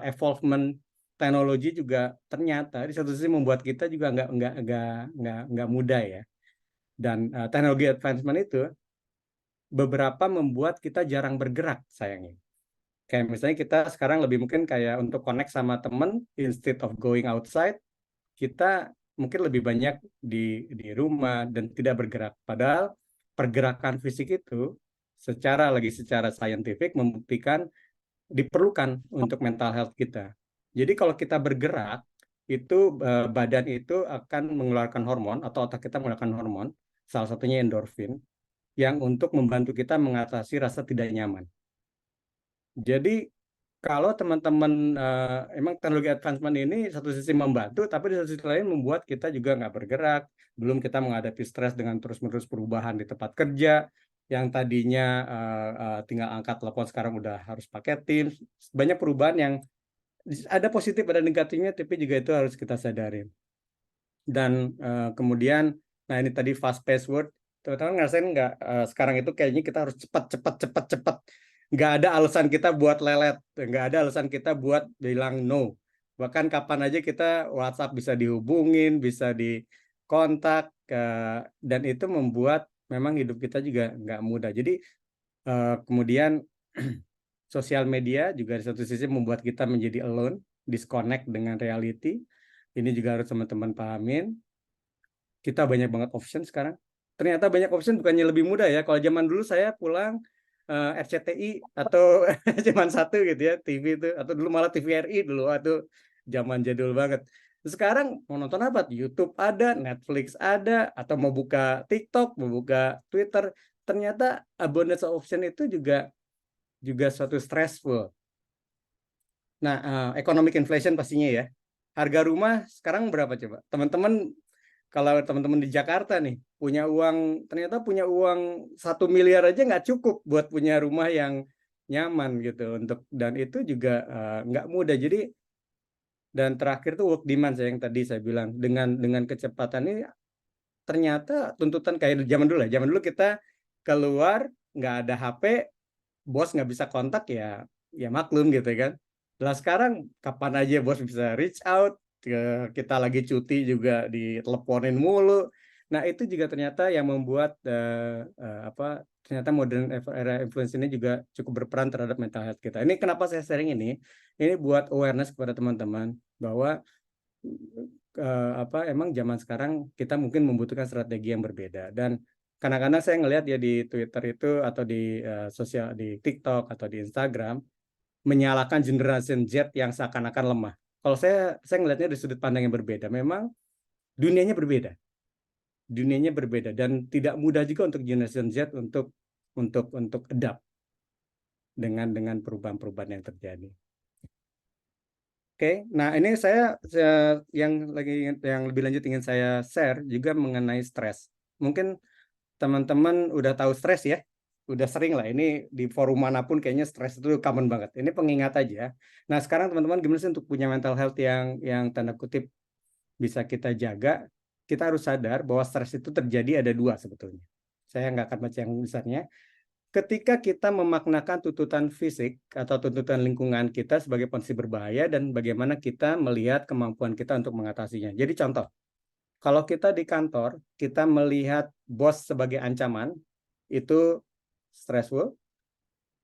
evolvement teknologi juga ternyata di satu sisi membuat kita juga nggak mudah ya. Dan teknologi advancement itu beberapa membuat kita jarang bergerak sayangnya. Kayak misalnya kita sekarang lebih mungkin kayak untuk connect sama temen, instead of going outside, kita mungkin lebih banyak di rumah dan tidak bergerak. Padahal pergerakan fisik itu secara scientific membuktikan diperlukan untuk mental health kita. Jadi kalau kita bergerak, itu badan itu akan mengeluarkan hormon atau otak kita mengeluarkan hormon, salah satunya endorfin, yang untuk membantu kita mengatasi rasa tidak nyaman. Jadi kalau teman-teman emang teknologi advancement ini satu sisi membantu, tapi di satu sisi lain membuat kita juga nggak bergerak. Belum kita menghadapi stres dengan terus-menerus perubahan di tempat kerja, yang tadinya tinggal angkat telepon sekarang udah harus pakai Teams. Banyak perubahan yang ada positif ada negatifnya, tapi juga itu harus kita sadarin. Dan kemudian, nah ini tadi fast password, teman-teman ngerasain nggak sekarang itu kayaknya kita harus cepat. Nggak ada alasan kita buat lelet, nggak ada alasan kita buat bilang no. Bahkan kapan aja kita WhatsApp bisa dihubungin, bisa dikontak, dan itu membuat memang hidup kita juga nggak mudah. Jadi kemudian sosial media juga di satu sisi membuat kita menjadi alone, disconnect dengan reality. Ini juga harus teman-teman pahamin. Kita banyak banget option sekarang. Ternyata banyak option bukannya lebih mudah ya. Kalau zaman dulu saya pulang RCTI atau zaman 1 gitu ya, TV itu, atau dulu malah TVRI dulu, atau zaman jadul banget. Sekarang mau nonton apa? YouTube ada, Netflix ada, atau mau buka TikTok, mau buka Twitter, ternyata abundance of option itu juga suatu stressful. Nah, economic inflation pastinya ya. Harga rumah sekarang berapa coba? Teman-teman, kalau teman-teman di Jakarta nih ternyata punya uang 1 miliar aja nggak cukup buat punya rumah yang nyaman gitu, dan itu juga nggak mudah. Jadi, dan terakhir tuh work demand yang tadi saya bilang, dengan kecepatan ini ternyata tuntutan kayak zaman dulu ya. Zaman dulu kita keluar nggak ada HP, bos nggak bisa kontak ya maklum gitu kan. Nah sekarang kapan aja bos bisa reach out, kita lagi cuti juga diteleponin mulu. Nah itu juga ternyata yang membuat ternyata modern era influence ini juga cukup berperan terhadap mental health kita. Ini kenapa saya sharing ini buat awareness kepada teman-teman bahwa emang zaman sekarang kita mungkin membutuhkan strategi yang berbeda. Dan kadang-kadang saya ngelihat ya di Twitter itu atau di di TikTok atau di Instagram menyalahkan generation Z yang seakan-akan lemah. Kalau saya ngelihatnya dari sudut pandang yang berbeda. Memang dunianya berbeda. Dunianya berbeda dan tidak mudah juga untuk generation Z untuk adapt dengan perubahan-perubahan yang terjadi. Oke, nah ini saya yang lebih lanjut ingin saya share juga mengenai stres. Mungkin teman-teman udah tahu stres ya. udah sering lah, ini di forum manapun kayaknya stres itu common banget. Ini pengingat aja. Nah sekarang teman-teman gimana sih untuk punya mental health yang tanda kutip bisa kita jaga? Kita harus sadar bahwa stres itu terjadi ada dua sebetulnya. Saya nggak akan baca yang besarnya. Ketika kita memaknakan tuntutan fisik atau tuntutan lingkungan kita sebagai kondisi berbahaya dan bagaimana kita melihat kemampuan kita untuk mengatasinya. Jadi contoh, kalau kita di kantor, kita melihat bos sebagai ancaman, itu stressful.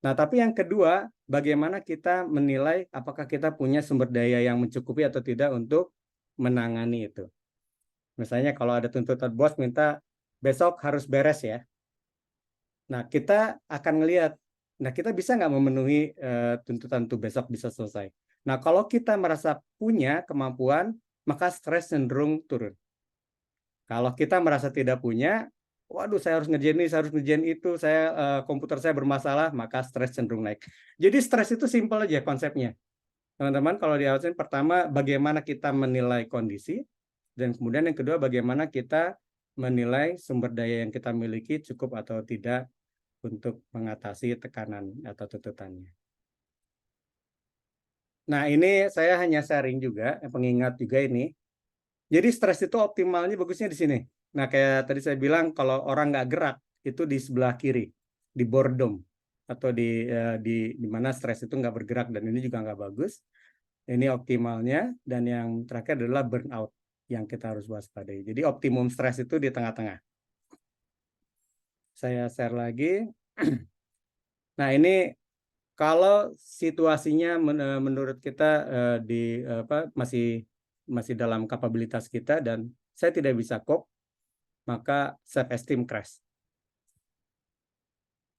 Nah, tapi yang kedua, bagaimana kita menilai apakah kita punya sumber daya yang mencukupi atau tidak untuk menangani itu. Misalnya kalau ada tuntutan bos minta besok harus beres ya. Nah, kita akan melihat, nah kita bisa nggak memenuhi tuntutan itu besok bisa selesai. Nah, kalau kita merasa punya kemampuan, maka stres cenderung turun. Kalau kita merasa tidak punya, waduh saya harus ngerjain ini, saya harus ngerjain itu, komputer saya bermasalah, maka stres cenderung naik. Jadi stres itu simpel aja konsepnya. Teman-teman, kalau di awalnya pertama bagaimana kita menilai kondisi, dan kemudian yang kedua bagaimana kita menilai sumber daya yang kita miliki cukup atau tidak untuk mengatasi tekanan atau tuntutannya. Nah, ini saya hanya sharing juga, pengingat juga ini. Jadi stres itu optimalnya bagusnya di sini. Nah, kayak tadi saya bilang kalau orang nggak gerak itu di sebelah kiri, di boredom atau di mana stres itu nggak bergerak dan ini juga nggak bagus. Ini optimalnya dan yang terakhir adalah burnout yang kita harus waspadai. Jadi optimum stres itu di tengah-tengah. Saya share lagi. Nah, ini kalau situasinya menurut kita masih dalam kapabilitas kita dan saya tidak bisa cope, maka self esteem crash.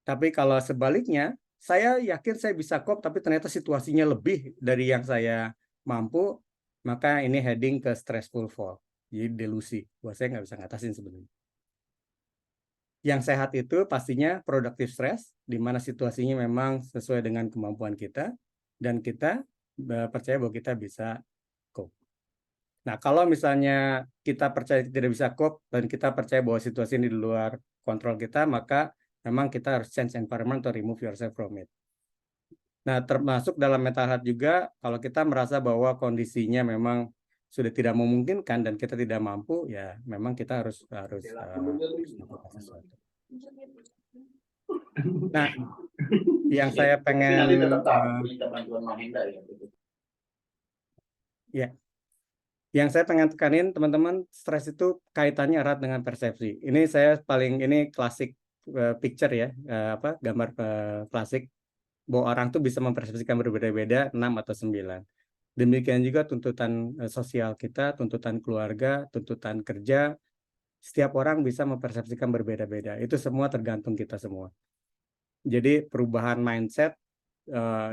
Tapi kalau sebaliknya, saya yakin saya bisa cope tapi ternyata situasinya lebih dari yang saya mampu, maka ini heading ke stressful fall. Jadi delusi, bahwa saya nggak bisa ngatasin sebenarnya. Yang sehat itu pastinya productive stress, di mana situasinya memang sesuai dengan kemampuan kita, dan kita percaya bahwa kita bisa cope. Nah, kalau misalnya kita percaya tidak bisa cope, dan kita percaya bahwa situasi ini di luar kontrol kita, maka memang kita harus change environment atau remove yourself from it. Nah, termasuk dalam mental health juga, kalau kita merasa bahwa kondisinya memang sudah tidak memungkinkan dan kita tidak mampu, ya memang kita harus melakukan sesuatu. Nah, yang saya pengen yang saya pengen tekanin teman-teman, stres itu kaitannya erat dengan persepsi. Ini saya ini klasik picture ya, gambar klasik bahwa orang tuh bisa mempersepsikan berbeda-beda 6 atau 9. Demikian juga tuntutan sosial kita, tuntutan keluarga, tuntutan kerja, setiap orang bisa mempersepsikan berbeda-beda. Itu semua tergantung kita semua. Jadi perubahan mindset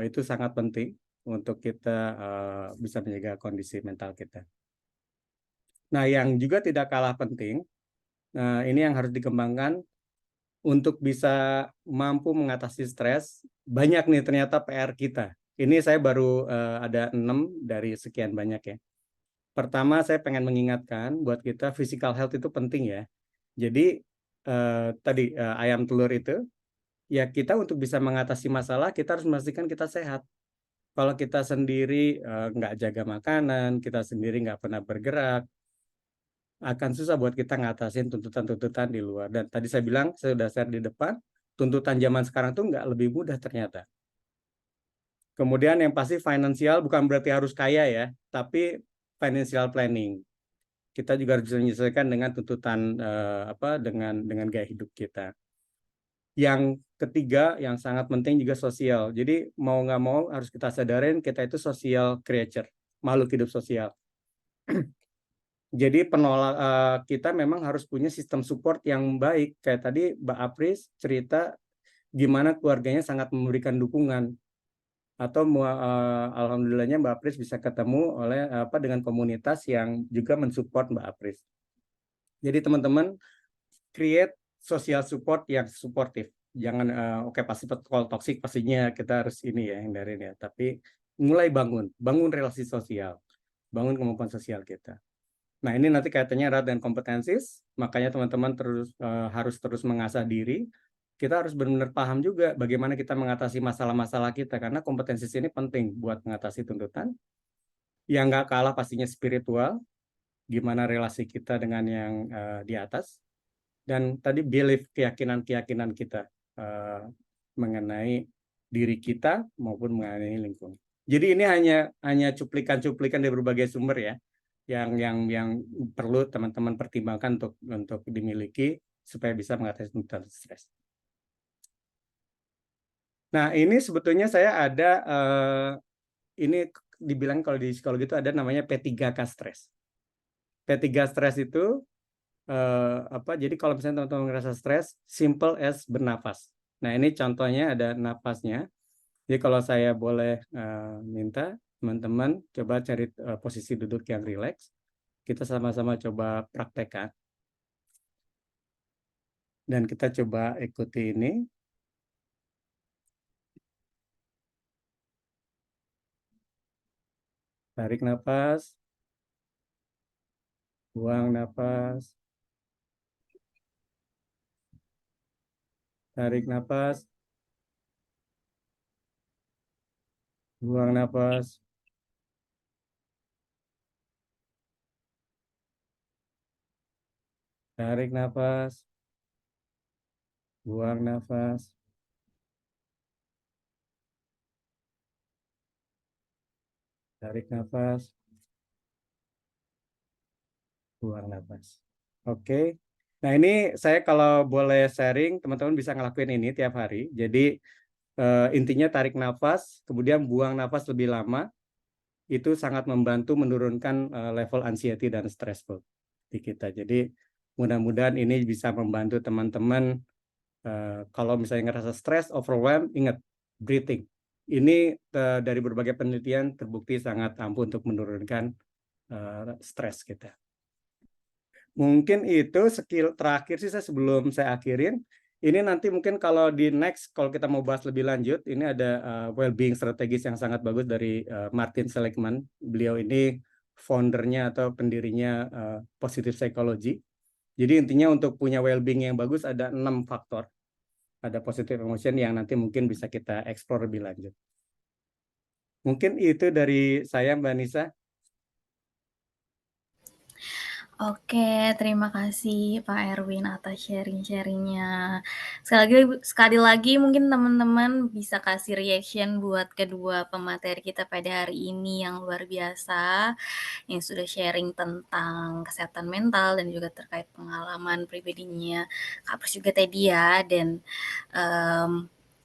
itu sangat penting untuk kita bisa menjaga kondisi mental kita. Nah, yang juga tidak kalah penting, ini yang harus dikembangkan untuk bisa mampu mengatasi stres. Banyak nih ternyata PR kita. Ini saya baru ada 6 dari sekian banyak ya. Pertama, saya pengen mengingatkan buat kita physical health itu penting ya. Jadi tadi ayam telur itu, ya kita untuk bisa mengatasi masalah kita harus memastikan kita sehat. Kalau kita sendiri nggak jaga makanan, kita sendiri nggak pernah bergerak, akan susah buat kita ngatasin tuntutan-tuntutan di luar. Dan tadi saya bilang, saya sudah share di depan, tuntutan zaman sekarang tuh nggak lebih mudah ternyata. Kemudian yang pasti finansial bukan berarti harus kaya ya, tapi financial planning. Kita juga harus bisa menyesuaikan dengan tuntutan dengan gaya hidup kita. Yang ketiga, yang sangat penting juga sosial. Jadi mau nggak mau harus kita sadarin kita itu social creature, makhluk hidup sosial. Jadi kita memang harus punya sistem support yang baik. Kayak tadi Mbak Apris cerita gimana keluarganya sangat memberikan dukungan. Atau alhamdulillahnya Mbak Apris bisa ketemu dengan komunitas yang juga mensupport Mbak Apris. Jadi teman-teman create social support yang suportif. Jangan pasti kalau toksik pastinya kita harus ini ya hindarin ya. Tapi mulai bangun relasi sosial, bangun kemampuan sosial kita. Nah, ini nanti kaitannya erat dengan kompetensi, makanya teman-teman harus terus mengasah diri. kita harus benar-benar paham juga bagaimana kita mengatasi masalah-masalah kita, karena kompetensi ini penting buat mengatasi tuntutan. Yang nggak kalah pastinya spiritual, gimana relasi kita dengan yang di atas, dan tadi belief, keyakinan-keyakinan kita mengenai diri kita maupun mengenai lingkungan. Jadi ini hanya cuplikan-cuplikan dari berbagai sumber ya, yang perlu teman-teman pertimbangkan untuk dimiliki supaya bisa mengatasi tuntutan stres. Nah, ini sebetulnya saya ada ini dibilang kalau di psikologi itu ada namanya P3K stres. P3 stres itu jadi kalau misalnya teman-teman ngerasa stres, simple as bernafas. Nah, ini contohnya ada napasnya. Jadi kalau saya boleh minta teman-teman coba cari posisi duduk yang rileks. Kita sama-sama coba praktekkan. Dan kita coba ikuti ini. Tarik nafas. Buang nafas. Tarik nafas. Buang nafas. Tarik nafas. Buang nafas. Tarik nafas. Buang nafas. Oke. Nah, ini saya kalau boleh sharing, teman-teman bisa ngelakuin ini tiap hari. Jadi intinya tarik nafas, kemudian buang nafas lebih lama. Itu sangat membantu menurunkan level anxiety dan stressful di kita. Jadi mudah-mudahan ini bisa membantu teman-teman kalau misalnya ngerasa stres, overwhelmed, ingat breathing. Ini dari berbagai penelitian terbukti sangat ampuh untuk menurunkan stres kita. Mungkin itu skill terakhir sih sebelum saya akhirin. Ini nanti mungkin kalau di next, kalau kita mau bahas lebih lanjut, ini ada well-being strategis yang sangat bagus dari Martin Seligman. Beliau ini foundernya atau pendirinya Positive Psychology. Jadi intinya untuk punya well-being yang bagus ada 6 faktor. Ada positive emotion yang nanti mungkin bisa kita explore lebih lanjut. Mungkin itu dari saya, Mbak Nisa.
Oke, terima kasih Pak Erwin atas sharing-sharingnya. Sekali lagi mungkin teman-teman bisa kasih reaction buat kedua pemateri kita pada hari ini yang luar biasa, yang sudah sharing tentang kesehatan mental dan juga terkait pengalaman pribadinya Kak Pris juga tadi ya. Dan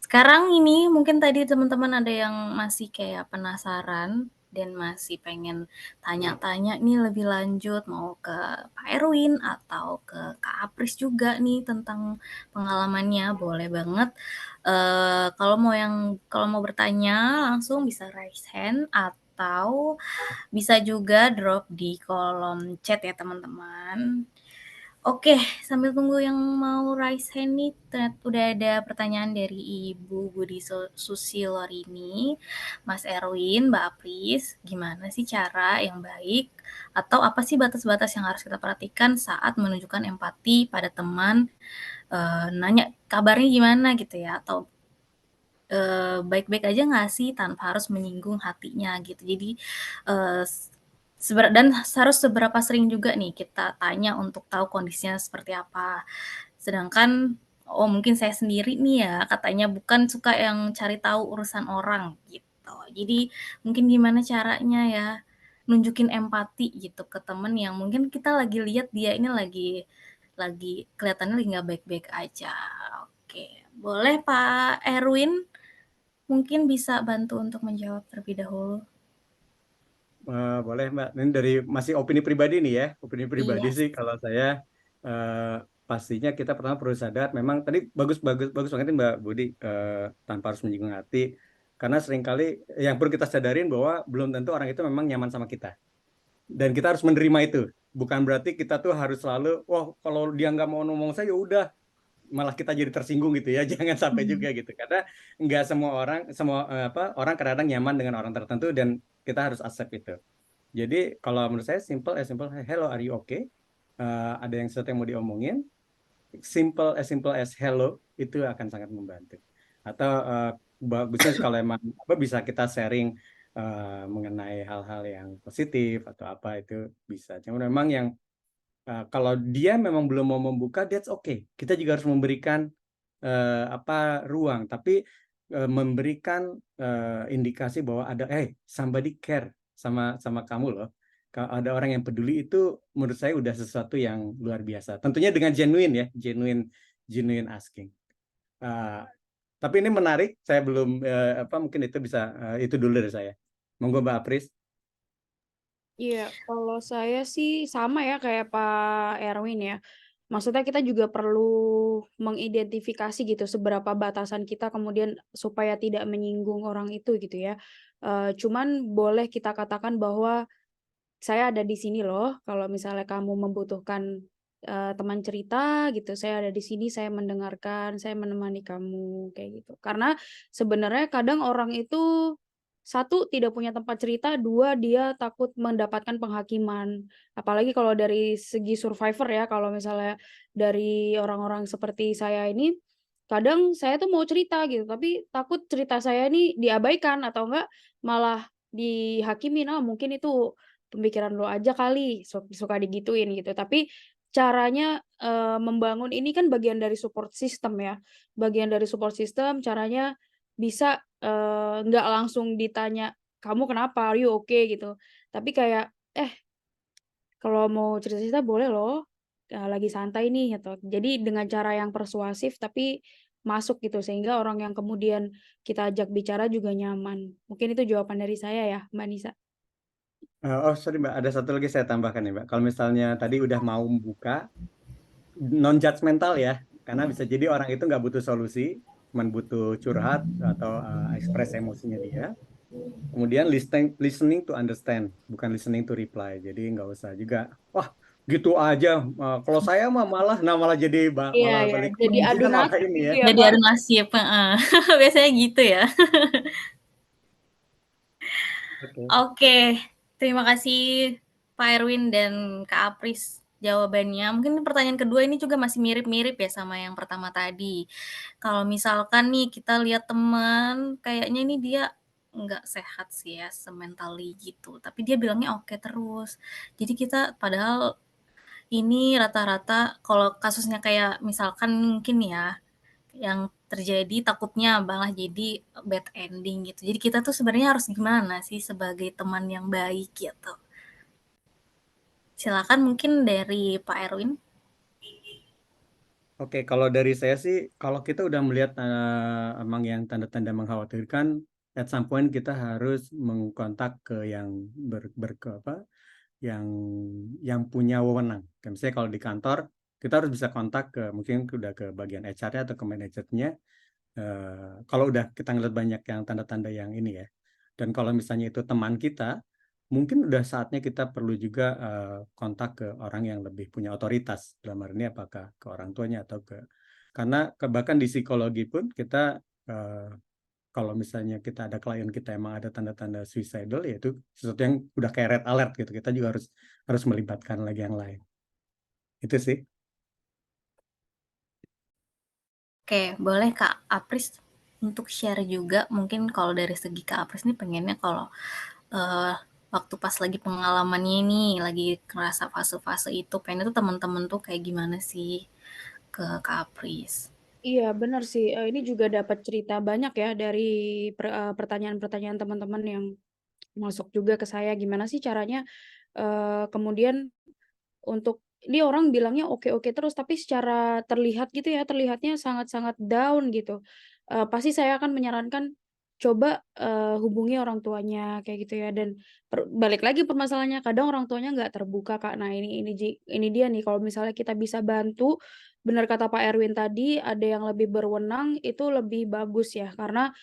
sekarang ini mungkin tadi teman-teman ada yang masih kayak penasaran dan masih pengen tanya-tanya nih lebih lanjut, mau ke Pak Erwin atau ke Kak Apris juga nih tentang pengalamannya, boleh banget. Kalau mau bertanya langsung bisa raise hand atau bisa juga drop di kolom chat ya teman-teman. Oke, sambil tunggu yang mau raise hand nih, udah ada pertanyaan dari Ibu Budi Susilorini, Mas Erwin, Mbak Apris, gimana sih cara yang baik atau apa sih batas-batas yang harus kita perhatikan saat menunjukkan empati pada teman, nanya kabarnya gimana gitu ya, atau baik-baik aja nggak sih tanpa harus menyinggung hatinya gitu. Jadi dan harus seberapa sering juga nih kita tanya untuk tahu kondisinya seperti apa. Sedangkan mungkin saya sendiri nih ya katanya bukan suka yang cari tahu urusan orang gitu. Jadi mungkin gimana caranya ya nunjukin empati gitu ke temen yang mungkin kita lagi lihat dia ini lagi kelihatannya lagi nggak baik-baik aja. Oke, boleh Pak Erwin mungkin bisa bantu untuk menjawab terlebih dahulu.
Boleh Mbak, ini dari masih opini pribadi nih ya. Opini pribadi
Iya.
sih kalau saya pastinya kita pertama perlu sadar, memang tadi bagus banget nih Mbak Budi, tanpa harus menyinggung hati. Karena seringkali yang perlu kita sadarin bahwa belum tentu orang itu memang nyaman sama kita. Dan kita harus menerima itu. Bukan berarti kita tuh harus selalu, wah kalau dia nggak mau ngomong saya ya udah, malah kita jadi tersinggung gitu ya. Jangan sampai juga gitu. Karena nggak semua orang kadang-kadang nyaman dengan orang tertentu dan kita harus accept itu. Jadi kalau menurut saya simple, hello, are you okay? Ada yang sesuatu yang mau diomongin, simple as hello itu akan sangat membantu. Atau bagusnya kalau emang bisa kita sharing mengenai hal-hal yang positif atau apa itu bisa. Cuma memang yang kalau dia memang belum mau membuka, that's okay. Kita juga harus memberikan ruang, tapi memberikan indikasi bahwa ada somebody care sama kamu loh. Kalau ada orang yang peduli, itu menurut saya udah sesuatu yang luar biasa. Tentunya dengan genuine genuine asking. Tapi ini menarik, saya belum mungkin itu bisa itu dulu dari saya. Monggo Mbak Apris.
Iya, kalau saya sih sama ya kayak Pak Erwin ya. Maksudnya kita juga perlu mengidentifikasi gitu seberapa batasan kita kemudian supaya tidak menyinggung orang itu gitu ya. Cuman boleh kita katakan bahwa saya ada di sini loh, kalau misalnya kamu membutuhkan teman cerita gitu, saya ada di sini, saya mendengarkan, saya menemani kamu kayak gitu. Karena sebenarnya kadang orang itu satu tidak punya tempat cerita, dua dia takut mendapatkan penghakiman. Apalagi kalau dari segi survivor ya, kalau misalnya dari orang-orang seperti saya ini, kadang saya tuh mau cerita gitu, tapi takut cerita saya ini diabaikan atau enggak malah dihakimin, "Ah, mungkin itu pemikiran lo aja kali," suka digituin gitu. Tapi caranya, membangun ini kan bagian dari support system ya, bagian dari support system caranya bisa, nggak langsung ditanya, "Kamu kenapa? Are you okay?" gitu. Tapi kayak, "Eh, kalau mau cerita-cerita boleh loh, lagi santai nih," gitu. Jadi dengan cara yang persuasif tapi masuk gitu, sehingga orang yang kemudian kita ajak bicara juga nyaman. Mungkin itu jawaban dari saya ya, Mbak Nisa.
Sorry Mbak, ada satu lagi saya tambahkan ya Mbak. Kalau misalnya tadi udah mau membuka, non judgmental ya, karena bisa jadi orang itu nggak butuh solusi, cuma butuh curhat atau ekspres emosinya dia. Kemudian listening to understand, bukan listening to reply. Jadi nggak usah juga, wah gitu aja. Kalau saya malah jadi
Iya
malah
iya,
balik
jadi adu
kita malah
nasib
ini
gitu
ya.
ya,
Jadi
Pak?
adu nasib, heeh. Biasanya gitu ya.
Oke.
Oke, terima kasih Pak Erwin dan Kak Apris jawabannya. Mungkin pertanyaan kedua ini juga masih mirip-mirip ya sama yang pertama tadi. Kalau misalkan nih kita lihat teman, kayaknya ini dia nggak sehat sih ya sementally gitu. Tapi dia bilangnya oke terus. Jadi kita padahal ini rata-rata kalau kasusnya kayak misalkan mungkin ya yang terjadi takutnya malah jadi bad ending gitu. Jadi kita tuh sebenarnya harus gimana sih sebagai teman yang baik gitu. Silakan mungkin dari Pak Erwin.
Oke, kalau dari saya sih, kalau kita udah melihat emang yang tanda-tanda mengkhawatirkan, at some point kita harus mengkontak ke yang yang punya wewenang. Kayak misalnya kalau di kantor, kita harus bisa kontak ke mungkin udah ke bagian HR-nya atau ke manajernya. Kalau udah kita ngeliat banyak yang tanda-tanda yang ini ya. Dan kalau misalnya itu teman kita, mungkin udah saatnya kita perlu juga kontak ke orang yang lebih punya otoritas. Dalam hal ini apakah ke orang tuanya atau karena bahkan di psikologi pun kita kalau misalnya kita ada klien kita emang ada tanda-tanda suicidal, yaitu sesuatu yang udah kayak red alert gitu. Kita juga harus melibatkan lagi yang lain. Itu sih.
Oke, boleh Kak Apris untuk share juga mungkin kalau dari segi Kak Apris nih pengennya kalau waktu pas lagi pengalamannya ini lagi ngerasa fase-fase itu pengen tuh teman-teman tuh kayak gimana sih ke Kak Apris.
Iya benar sih, ini juga dapat cerita banyak ya dari pertanyaan-pertanyaan teman-teman yang masuk juga ke saya, gimana sih caranya, kemudian untuk ini orang bilangnya oke-oke terus, tapi secara terlihat gitu ya, terlihatnya sangat-sangat down gitu. Pasti saya akan menyarankan coba, hubungi orang tuanya kayak gitu ya dan balik lagi permasalahannya kadang orang tuanya nggak terbuka, Kak. Nah ini dia nih kalau misalnya kita bisa bantu, benar kata Pak Erwin tadi, ada yang lebih berwenang itu lebih bagus ya karena,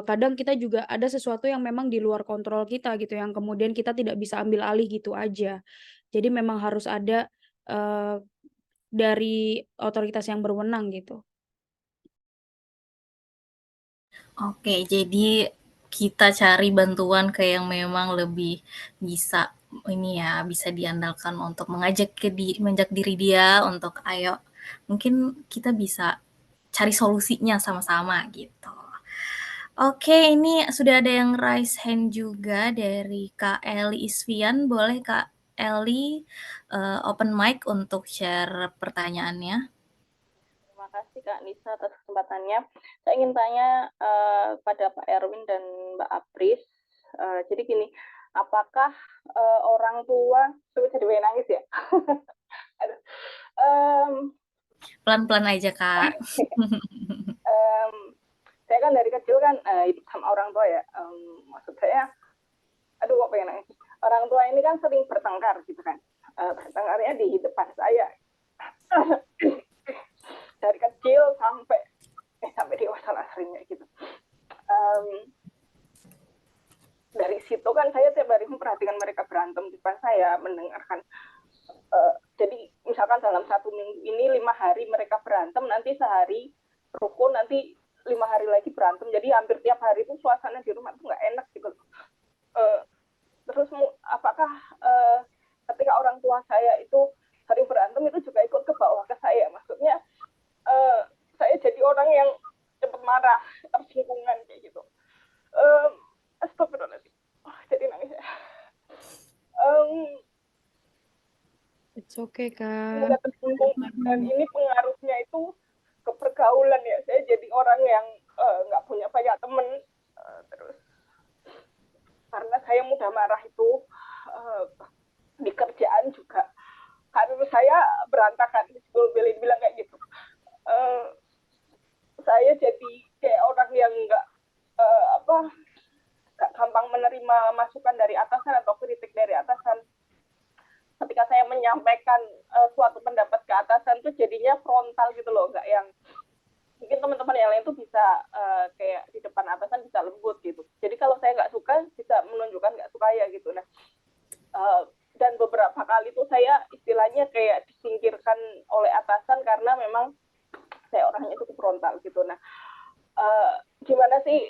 kadang kita juga ada sesuatu yang memang di luar kontrol kita gitu yang kemudian kita tidak bisa ambil alih gitu aja. Jadi memang harus ada, eee, dari otoritas yang berwenang gitu.
Oke, jadi kita cari bantuan ke yang memang lebih bisa ini ya, bisa diandalkan untuk mengajak diri dia untuk ayo mungkin kita bisa cari solusinya sama-sama gitu. Oke, ini sudah ada yang raise hand juga dari Kak Eli Isfian. Boleh Kak Eli open mic untuk share pertanyaannya.
Terima kasih Kak Nisa atas kesempatannya. Saya ingin tanya pada Pak Erwin dan Mbak Apris. Jadi gini, apakah orang tua, jadi pengen nangis ya? Aduh.
Pelan-pelan aja Kak.
Saya kan dari kecil kan hidup sama orang tua ya. Maksud saya, aduh kok pengen nangis. Orang tua ini kan sering bertengkar gitu kan. Bertengkarnya di depan saya. Dari kecil sampai dewasa lah seringnya gitu. Dari situ kan saya tiap hari memperhatikan mereka berantem di depan saya, mendengarkan. Jadi misalkan dalam 1 minggu ini 5 hari mereka berantem, nanti sehari rukun, nanti 5 hari lagi berantem. Jadi hampir tiap hari itu suasana di rumah itu nggak enak gitu. Terus apakah ketika orang tua saya itu sering berantem itu juga ikut ke bawah ke saya? Maksudnya saya jadi orang yang cepat marah, tersinggungan kayak gitu. Astagfirullahaladzim. Jadi nangis ya.
It's okay, Kak.
Mudah tersinggung, dan ini pengaruhnya itu ke pergaulan ya. Saya jadi orang yang nggak punya banyak temen, terus karena saya mudah marah itu di kerjaan juga karir saya berantakan. Boleh bilang kayak gitu. Saya jadi kayak orang yang nggak gampang menerima masukan dari atasan atau kritik dari atasan. Ketika saya menyampaikan suatu pendapat ke atasan tuh jadinya frontal gitu loh, nggak yang mungkin teman-teman yang lain tuh bisa kayak di depan atasan bisa lembut gitu. Jadi kalau saya nggak suka bisa menunjukkan nggak suka ya gitu. Nah, dan beberapa kali tuh saya istilahnya kayak disingkirkan oleh atasan karena memang saya orangnya itu frontal gitu. Nah, gimana sih?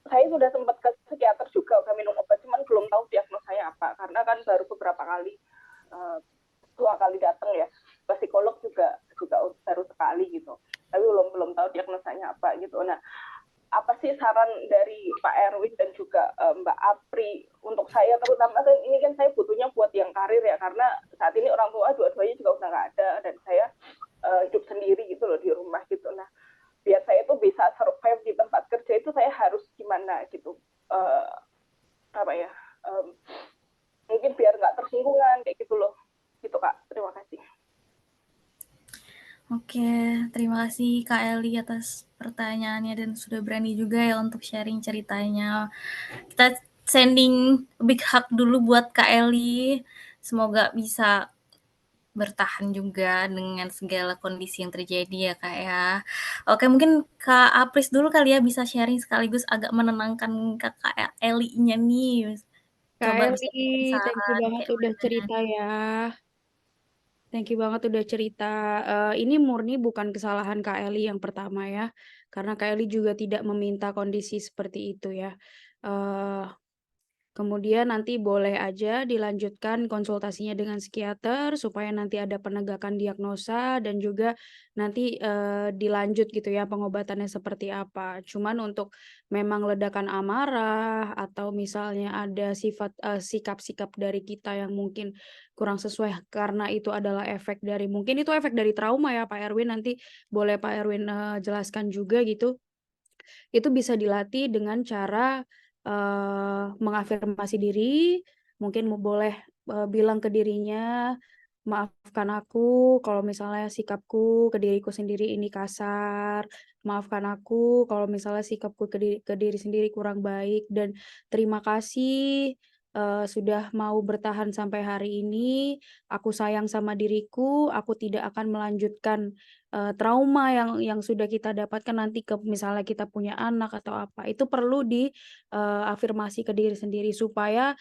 Saya sudah sempat ke psikiater juga, udah minum obat, cuman belum tahu diagnosanya apa, karena kan baru beberapa kali, 2 kali datang ya, ke psikolog juga baru sekali gitu, tapi belum tahu diagnosanya apa gitu. Nah, apa sih saran dari Pak Erwin dan juga Mbak Apri untuk saya, terutama kan ini kan saya butuhnya buat yang karir ya, karena saat ini orang tua dua-duanya juga udah nggak ada, dan saya hidup sendiri gitu loh di rumah gitu. Nah, biar saya itu bisa survive di tempat kerja itu saya harus gimana gitu, mungkin biar nggak tersinggungan kayak gitu loh, gitu Kak. Terima kasih.
Oke, terima kasih Kak Eli atas pertanyaannya dan sudah berani juga ya untuk sharing ceritanya. Kita sending big hug dulu buat Kak Eli. Semoga bisa bertahan juga dengan segala kondisi yang terjadi ya Kak ya. Oke, mungkin Kak Apris dulu kali ya bisa sharing sekaligus agak menenangkan Kakak Eli-nya nih.
Kak
Coba bisa
Eli, thank you
saran
banget
kayak
udah
mana.
cerita ya. Thank you banget udah cerita. Ini murni bukan kesalahan Kak Eli yang pertama ya, karena Kak Eli juga tidak meminta kondisi seperti itu ya. Kemudian nanti boleh aja dilanjutkan konsultasinya dengan psikiater supaya nanti ada penegakan diagnosa dan juga nanti, dilanjut gitu ya pengobatannya seperti apa. Cuman untuk memang ledakan amarah atau misalnya ada sikap-sikap dari kita yang mungkin kurang sesuai karena itu adalah efek dari mungkin itu efek dari trauma ya Pak Erwin, nanti boleh Pak Erwin, jelaskan juga gitu. Itu bisa dilatih dengan cara, mengafirmasi diri, mungkin boleh, bilang ke dirinya, "Maafkan aku kalau misalnya sikapku ke diriku sendiri ini kasar, maafkan aku kalau misalnya sikapku ke diri sendiri kurang baik, dan terima kasih, sudah mau bertahan sampai hari ini, aku sayang sama diriku, aku tidak akan melanjutkan, trauma yang sudah kita dapatkan nanti misalnya kita punya anak atau apa, itu perlu afirmasi ke diri sendiri supaya,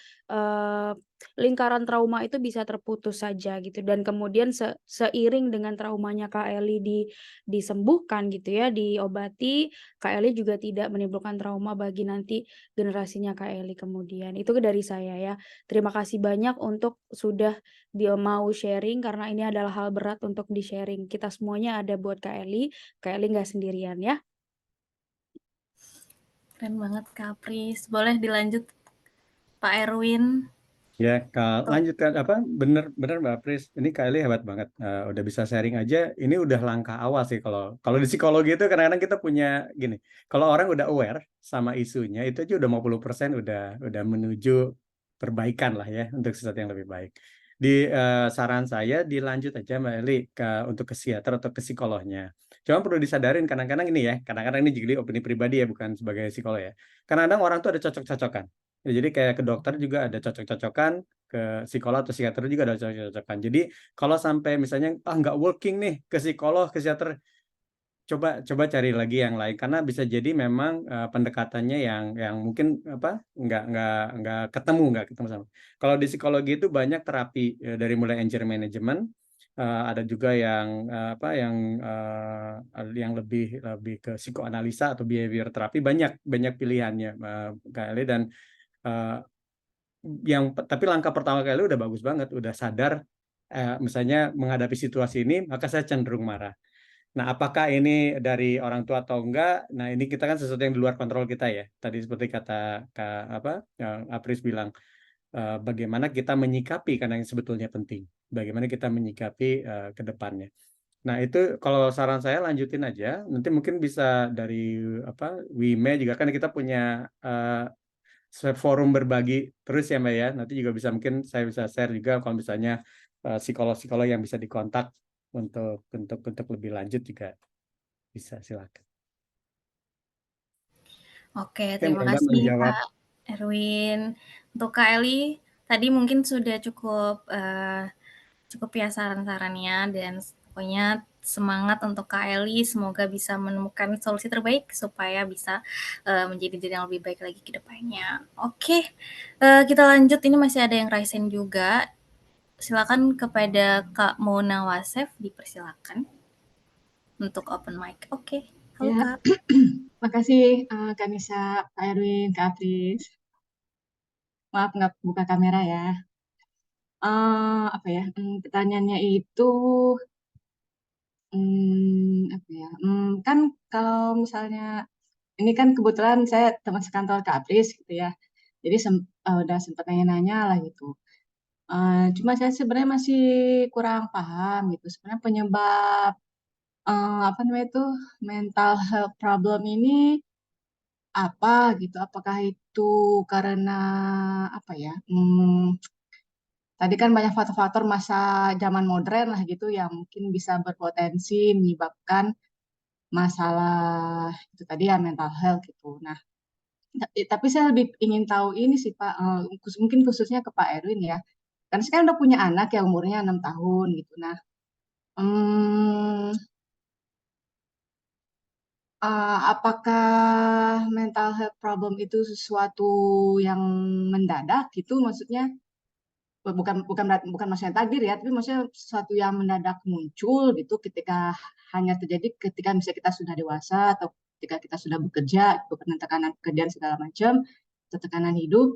lingkaran trauma itu bisa terputus saja gitu dan kemudian seiring dengan traumanya Kak Eli disembuhkan gitu ya, diobati, Kak Eli juga tidak menimbulkan trauma bagi nanti generasinya Kak Eli kemudian. Itu dari saya ya. Terima kasih banyak untuk sudah dia mau sharing karena ini adalah hal berat untuk di-sharing. Kita semuanya ada buat Kak Eli nggak sendirian ya.
Keren banget Kak Pris. Boleh dilanjut Pak Erwin.
Ya, lanjutkan apa? Bener Mbak Pris. Ini Kylie hebat banget. Udah bisa sharing aja. Ini udah langkah awal sih kalau di psikologi itu kadang-kadang kita punya gini. Kalau orang udah aware sama isunya itu aja udah 50% udah menuju perbaikan lah ya untuk sesuatu yang lebih baik. Di saran saya dilanjut aja Mbak Eli untuk ke psikiater atau ke psikolognya. Cuma perlu disadarin kadang-kadang ini ya. Kadang-kadang ini jadi opini pribadi ya bukan sebagai psikolog ya. Kadang-kadang orang tuh ada cocok-cocokan. Ya, jadi kayak ke dokter juga ada cocok-cocokan, ke psikolog atau psikiater juga ada cocok-cocokan. Jadi kalau sampai misalnya nggak working nih ke psikolog, ke psikiater, coba cari lagi yang lain karena bisa jadi memang pendekatannya yang mungkin apa nggak ketemu sama. Kalau di psikologi itu banyak terapi dari mulai anger management, ada juga yang lebih ke psikoanalisa atau behavior terapi banyak pilihannya Kak Eli dan Uh, tapi langkah pertama kali udah bagus banget, udah sadar misalnya menghadapi situasi ini, maka saya cenderung marah. Nah, apakah ini dari orang tua atau enggak? Nah, ini kita kan sesuatu yang di luar kontrol kita ya. Tadi seperti kata yang Apris bilang, bagaimana kita menyikapi karena yang sebetulnya penting. Bagaimana kita menyikapi ke depannya. Nah, itu kalau saran saya lanjutin aja. Nanti mungkin bisa dari WIME juga kan kita punya forum berbagi terus ya Mbak ya. Nanti juga mungkin saya bisa share juga kalau misalnya psikolog-psikolog yang bisa dikontak untuk lebih lanjut juga bisa, silakan.
Oke, terima
Mbak
kasih
menjawab.
Pak Erwin. Untuk Kak Eli, tadi mungkin sudah cukup ya saran-sarannya dan pokoknya semangat untuk Kak Eli, semoga bisa menemukan solusi terbaik supaya bisa menjadi diri yang lebih baik lagi ke depannya. Oke, kita lanjut, ini masih ada yang raise hand juga. Silakan kepada Kak Mona Wasef, dipersilakan untuk open mic. Oke, halo
Ya,
Kak.
makasih Kak Nisa, Kak Erwin, Kak Apris. Maaf nggak buka kamera ya. Pertanyaannya itu apa ya? Kan kalau misalnya ini kan kebetulan saya teman sekantor Kak Apris gitu ya. Jadi udah sempat nanya-nanya lah gitu. Cuma saya sebenarnya masih kurang paham gitu. Sebenarnya penyebab apa namanya itu mental health problem ini apa gitu? Apakah itu karena apa ya? Tadi kan banyak faktor-faktor masa zaman modern lah gitu yang mungkin bisa berpotensi menyebabkan masalah itu tadi ya mental health gitu. Nah, tapi saya lebih ingin tahu ini sih Pak, mungkin khususnya ke Pak Erwin ya. Karena saya kan udah punya anak ya umurnya 6 tahun gitu. Nah, apakah mental health problem itu sesuatu yang mendadak gitu? Maksudnya bukan maksudnya takdir ya, tapi maksudnya sesuatu yang mendadak muncul gitu ketika hanya terjadi ketika misalnya kita sudah dewasa atau ketika kita sudah bekerja, itu karena tekanan pekerjaan segala macam, atau tekanan hidup.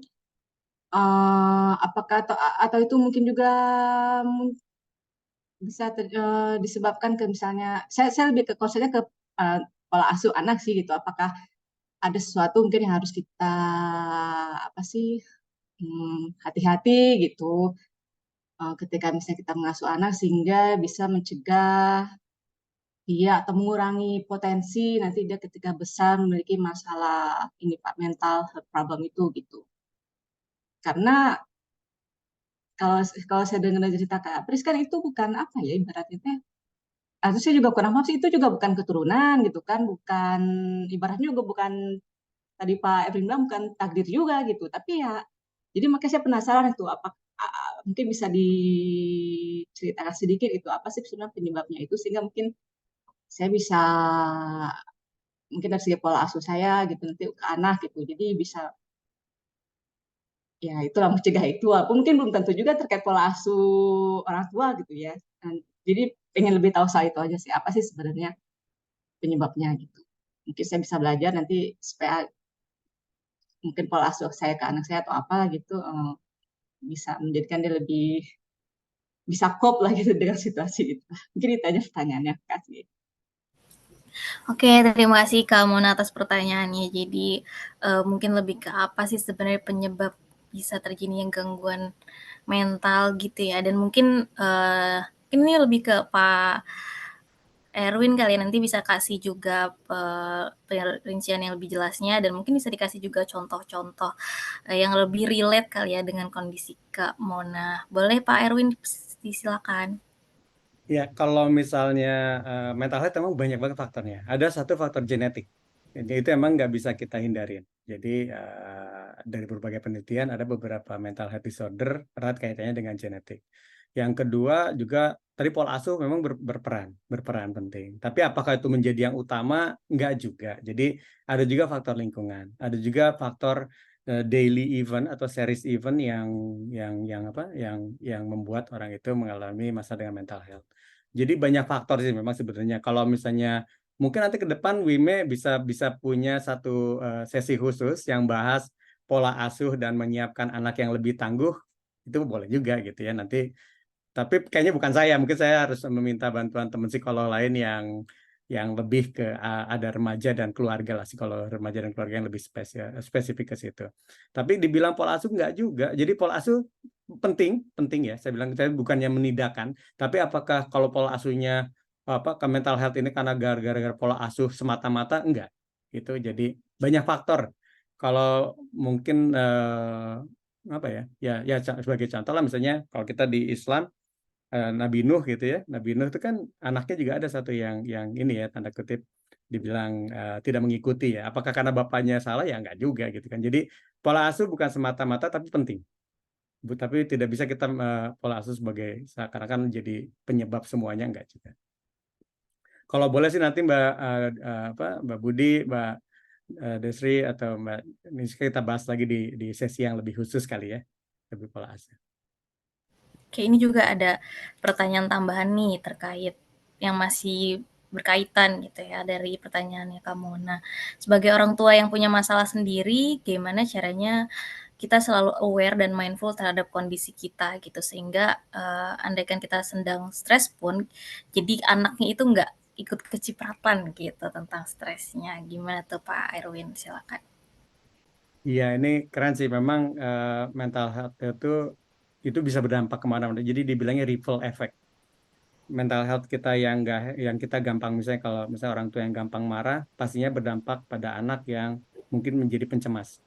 Apakah atau itu mungkin juga bisa disebabkan ke misalnya, saya lebih ke konsepnya ke pola asuh anak sih gitu. Apakah ada sesuatu mungkin yang harus kita apa sih hati-hati gitu ketika misalnya kita mengasuh anak sehingga bisa mencegah dia atau mengurangi potensi nanti dia ketika besar memiliki masalah ini Pak mental health problem itu gitu. Karena kalau saya dengar cerita Kak Apris kan itu bukan apa ya ibaratnya atau saya juga kurang paham sih itu juga bukan keturunan gitu kan bukan ibaratnya juga bukan tadi Pak Evelyn bilang bukan takdir juga gitu tapi ya jadi makanya saya penasaran itu apa mungkin bisa diceritakan sedikit itu apa sih sebenarnya penyebabnya itu sehingga mungkin saya bisa mungkin dari segi pola asuh saya gitu nanti ke anak gitu. Jadi bisa ya itulah mencegah itu. Walaupun mungkin belum tentu juga terkait pola asuh orang tua gitu ya. Jadi pengen lebih tahu soal itu aja sih. Apa sih sebenarnya penyebabnya gitu. Mungkin saya bisa belajar nanti supaya mungkin pola asuh saya ke anak saya atau apa gitu bisa menjadikan dia lebih bisa cope lah gitu dengan situasi itu. Mungkin itu aja pertanyaannya. Terima kasih.
Oke, terima kasih Kak Mona atas pertanyaannya. Jadi mungkin lebih ke apa sih sebenarnya penyebab bisa terjadinya gangguan mental gitu ya. Dan mungkin ini lebih ke Pak Erwin kali ya, nanti bisa kasih juga perincian yang lebih jelasnya dan mungkin bisa dikasih juga contoh-contoh yang lebih relate kali ya dengan kondisi Kak Mona. Boleh Pak Erwin, silakan.
Ya, kalau misalnya mental health emang banyak banget faktornya. Ada satu faktor genetik. Jadi itu emang nggak bisa kita hindarin. Jadi dari berbagai penelitian ada beberapa mental health disorder erat kaitannya dengan genetik. Yang kedua juga tadi pola asuh memang berperan penting. Tapi apakah itu menjadi yang utama? Nggak juga. Jadi ada juga faktor lingkungan, ada juga faktor daily event atau series event yang membuat orang itu mengalami masalah dengan mental health. Jadi banyak faktor sih memang sebenarnya. Kalau misalnya mungkin nanti ke depan Wime bisa punya satu sesi khusus yang bahas pola asuh dan menyiapkan anak yang lebih tangguh, itu boleh juga gitu ya nanti. Tapi kayaknya bukan saya, mungkin saya harus meminta bantuan teman psikolog lain yang lebih ke ada remaja dan keluarga lah, psikolog remaja dan keluarga yang lebih spesifik ke situ. Tapi dibilang pola asuh enggak juga. Jadi pola asuh penting ya. Saya bilang saya bukannya menindakan, tapi apakah kalau pola asuhnya ke mental health ini karena gara-gara pola asuh semata-mata enggak. Itu jadi banyak faktor. Kalau mungkin apa ya sebagai contoh lah misalnya kalau kita di Islam Nabi Nuh gitu ya. Nabi Nuh itu kan anaknya juga ada satu yang ini ya tanda kutip dibilang tidak mengikuti ya. Apakah karena bapaknya salah ya enggak juga gitu kan. Jadi pola asuh bukan semata-mata tapi penting. Tapi tidak bisa kita pola asuh sebagai seakan-akan menjadi penyebab semuanya enggak juga. Kalau boleh sih nanti Mbak Budi, Mbak Desri atau Mbak Niska kita bahas lagi di sesi yang lebih khusus kali ya, lebih pola asuh.
Oke, ini juga ada pertanyaan tambahan nih terkait yang masih berkaitan gitu ya dari pertanyaannya Kak Mona. Sebagai orang tua yang punya masalah sendiri, gimana caranya kita selalu aware dan mindful terhadap kondisi kita gitu sehingga andaikan kita sedang stres pun, jadi anaknya itu nggak ikut kecipratan gitu tentang stresnya. Gimana tuh Pak Erwin? Silakan.
Iya, ini keren sih. Memang mental health itu bisa berdampak kemana-mana. Jadi dibilangnya ripple effect. Mental health kita yang kita gampang misalnya kalau misalnya orang tua yang gampang marah, pastinya berdampak pada anak yang mungkin menjadi pencemas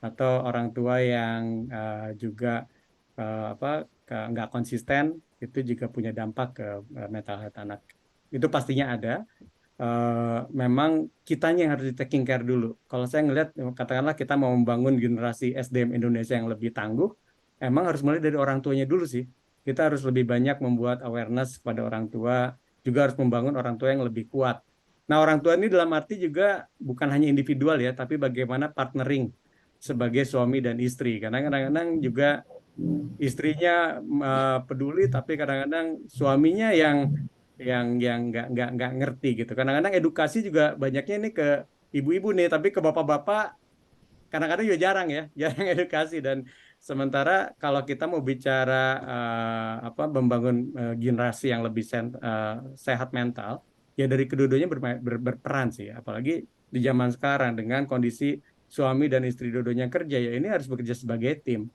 atau orang tua yang juga nggak konsisten itu juga punya dampak ke mental health anak. Itu pastinya ada. Memang kitanya yang harus di taking care dulu. Kalau saya ngelihat, katakanlah kita mau membangun generasi SDM Indonesia yang lebih tangguh, emang harus mulai dari orang tuanya dulu sih. Kita harus lebih banyak membuat awareness pada orang tua, juga harus membangun orang tua yang lebih kuat. Nah, orang tua ini dalam arti juga bukan hanya individual ya, tapi bagaimana partnering sebagai suami dan istri. Karena kadang-kadang juga istrinya peduli, tapi kadang-kadang suaminya yang nggak ngerti gitu. Kadang-kadang edukasi juga banyaknya ini ke ibu-ibu nih, tapi ke bapak-bapak kadang-kadang juga jarang ya, jarang edukasi. Dan sementara kalau kita mau bicara membangun generasi yang lebih sehat mental, ya dari kedua-duanya berperan sih. Apalagi di zaman sekarang dengan kondisi suami dan istri dua-duanya kerja, ya ini harus bekerja sebagai tim.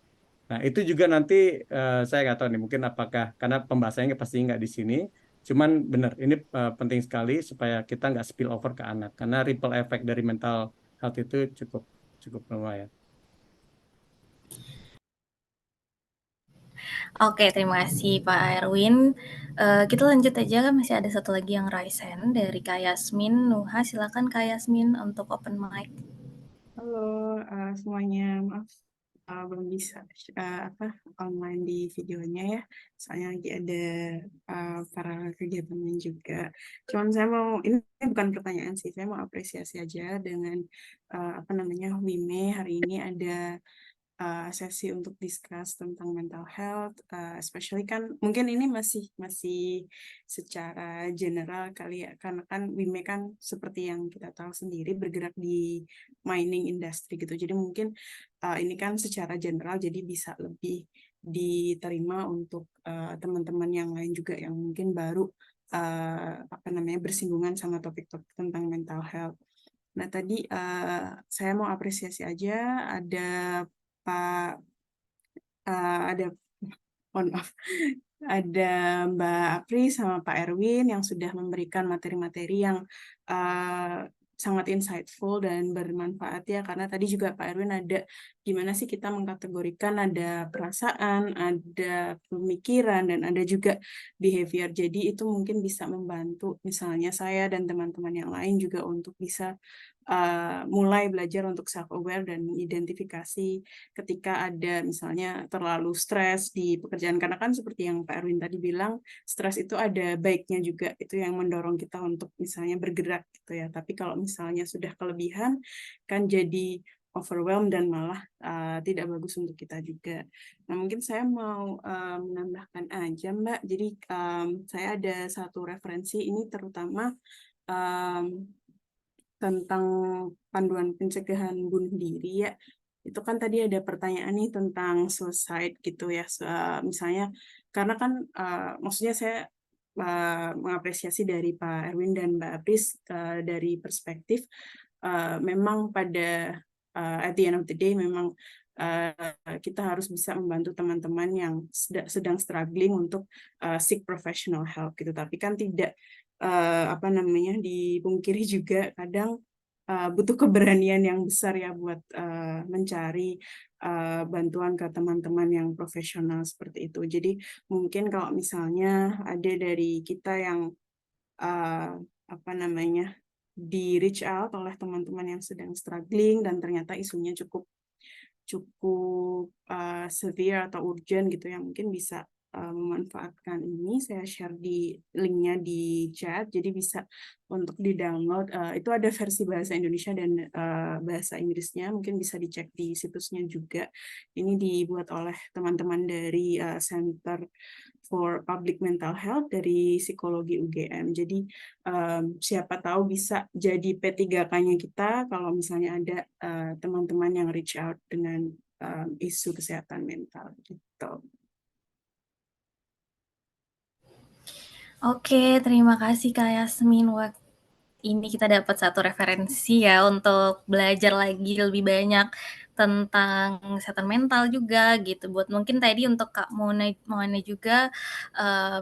Nah, itu juga nanti saya nggak tahu nih, mungkin apakah karena pembahasannya pasti nggak di sini, cuman benar ini penting sekali supaya kita nggak spill over ke anak, karena ripple effect dari mental health itu cukup cukup lumayan.
Oke, terima kasih Pak Erwin. Kita lanjut aja, kan masih ada satu lagi yang raise hand dari Kak Yasmin Nuha. Silakan Kak Yasmin untuk open mic.
Halo semuanya, maaf belum bisa online di videonya ya, soalnya lagi ada para kegiatan lain juga. Cuman saya mau, ini bukan pertanyaan sih, saya mau apresiasi aja dengan WIME hari ini ada sesi untuk discuss tentang mental health, especially kan mungkin ini masih secara general kali ya, karena kan WIME kan seperti yang kita tahu sendiri bergerak di mining industry gitu, jadi mungkin ini kan secara general jadi bisa lebih diterima untuk teman-teman yang lain juga yang mungkin baru bersinggungan sama topik-topik tentang mental health. Nah tadi saya mau apresiasi aja ada Pak mohon maaf, ada Mbak Apri sama Pak Erwin yang sudah memberikan materi-materi yang sangat insightful dan bermanfaat ya, karena tadi juga Pak Erwin ada gimana sih kita mengkategorikan ada perasaan, ada pemikiran, dan ada juga behavior. Jadi itu mungkin bisa membantu misalnya saya dan teman-teman yang lain juga untuk bisa mulai belajar untuk self-aware dan mengidentifikasi ketika ada misalnya terlalu stres di pekerjaan. Karena kan seperti yang Pak Erwin tadi bilang, stres itu ada baiknya juga, itu yang mendorong kita untuk misalnya bergerak gitu ya. Tapi kalau misalnya sudah kelebihan, kan jadi overwhelmed dan malah tidak bagus untuk kita juga. Nah mungkin saya mau menambahkan aja Mbak, jadi saya ada satu referensi ini terutama tentang panduan pencegahan bunuh diri ya. Itu kan tadi ada pertanyaan nih tentang suicide gitu ya. Misalnya karena kan maksudnya saya mengapresiasi dari Pak Erwin dan Mbak Apris dari perspektif memang pada at the end of the day memang kita harus bisa membantu teman-teman yang sedang struggling untuk seek professional help gitu. Tapi kan tidak dipungkiri juga kadang butuh keberanian yang besar ya buat mencari bantuan ke teman-teman yang profesional seperti itu. Jadi mungkin kalau misalnya ada dari kita yang di reach out oleh teman-teman yang sedang struggling dan ternyata isunya cukup severe atau urgent gitu ya, mungkin bisa memanfaatkan ini. Saya share di linknya di chat, jadi bisa untuk di-download. Itu ada versi bahasa Indonesia dan bahasa Inggrisnya, mungkin bisa dicek di situsnya juga. Ini dibuat oleh teman-teman dari Center for Public Mental Health dari Psikologi UGM. Jadi siapa tahu bisa jadi P3K-nya kita kalau misalnya ada teman-teman yang reach out dengan isu kesehatan mental gitu.
Oke, terima kasih Kak Yasmin. Wah, ini kita dapat satu referensi ya untuk belajar lagi lebih banyak tentang kesehatan mental juga gitu. Buat mungkin tadi untuk Kak Mona juga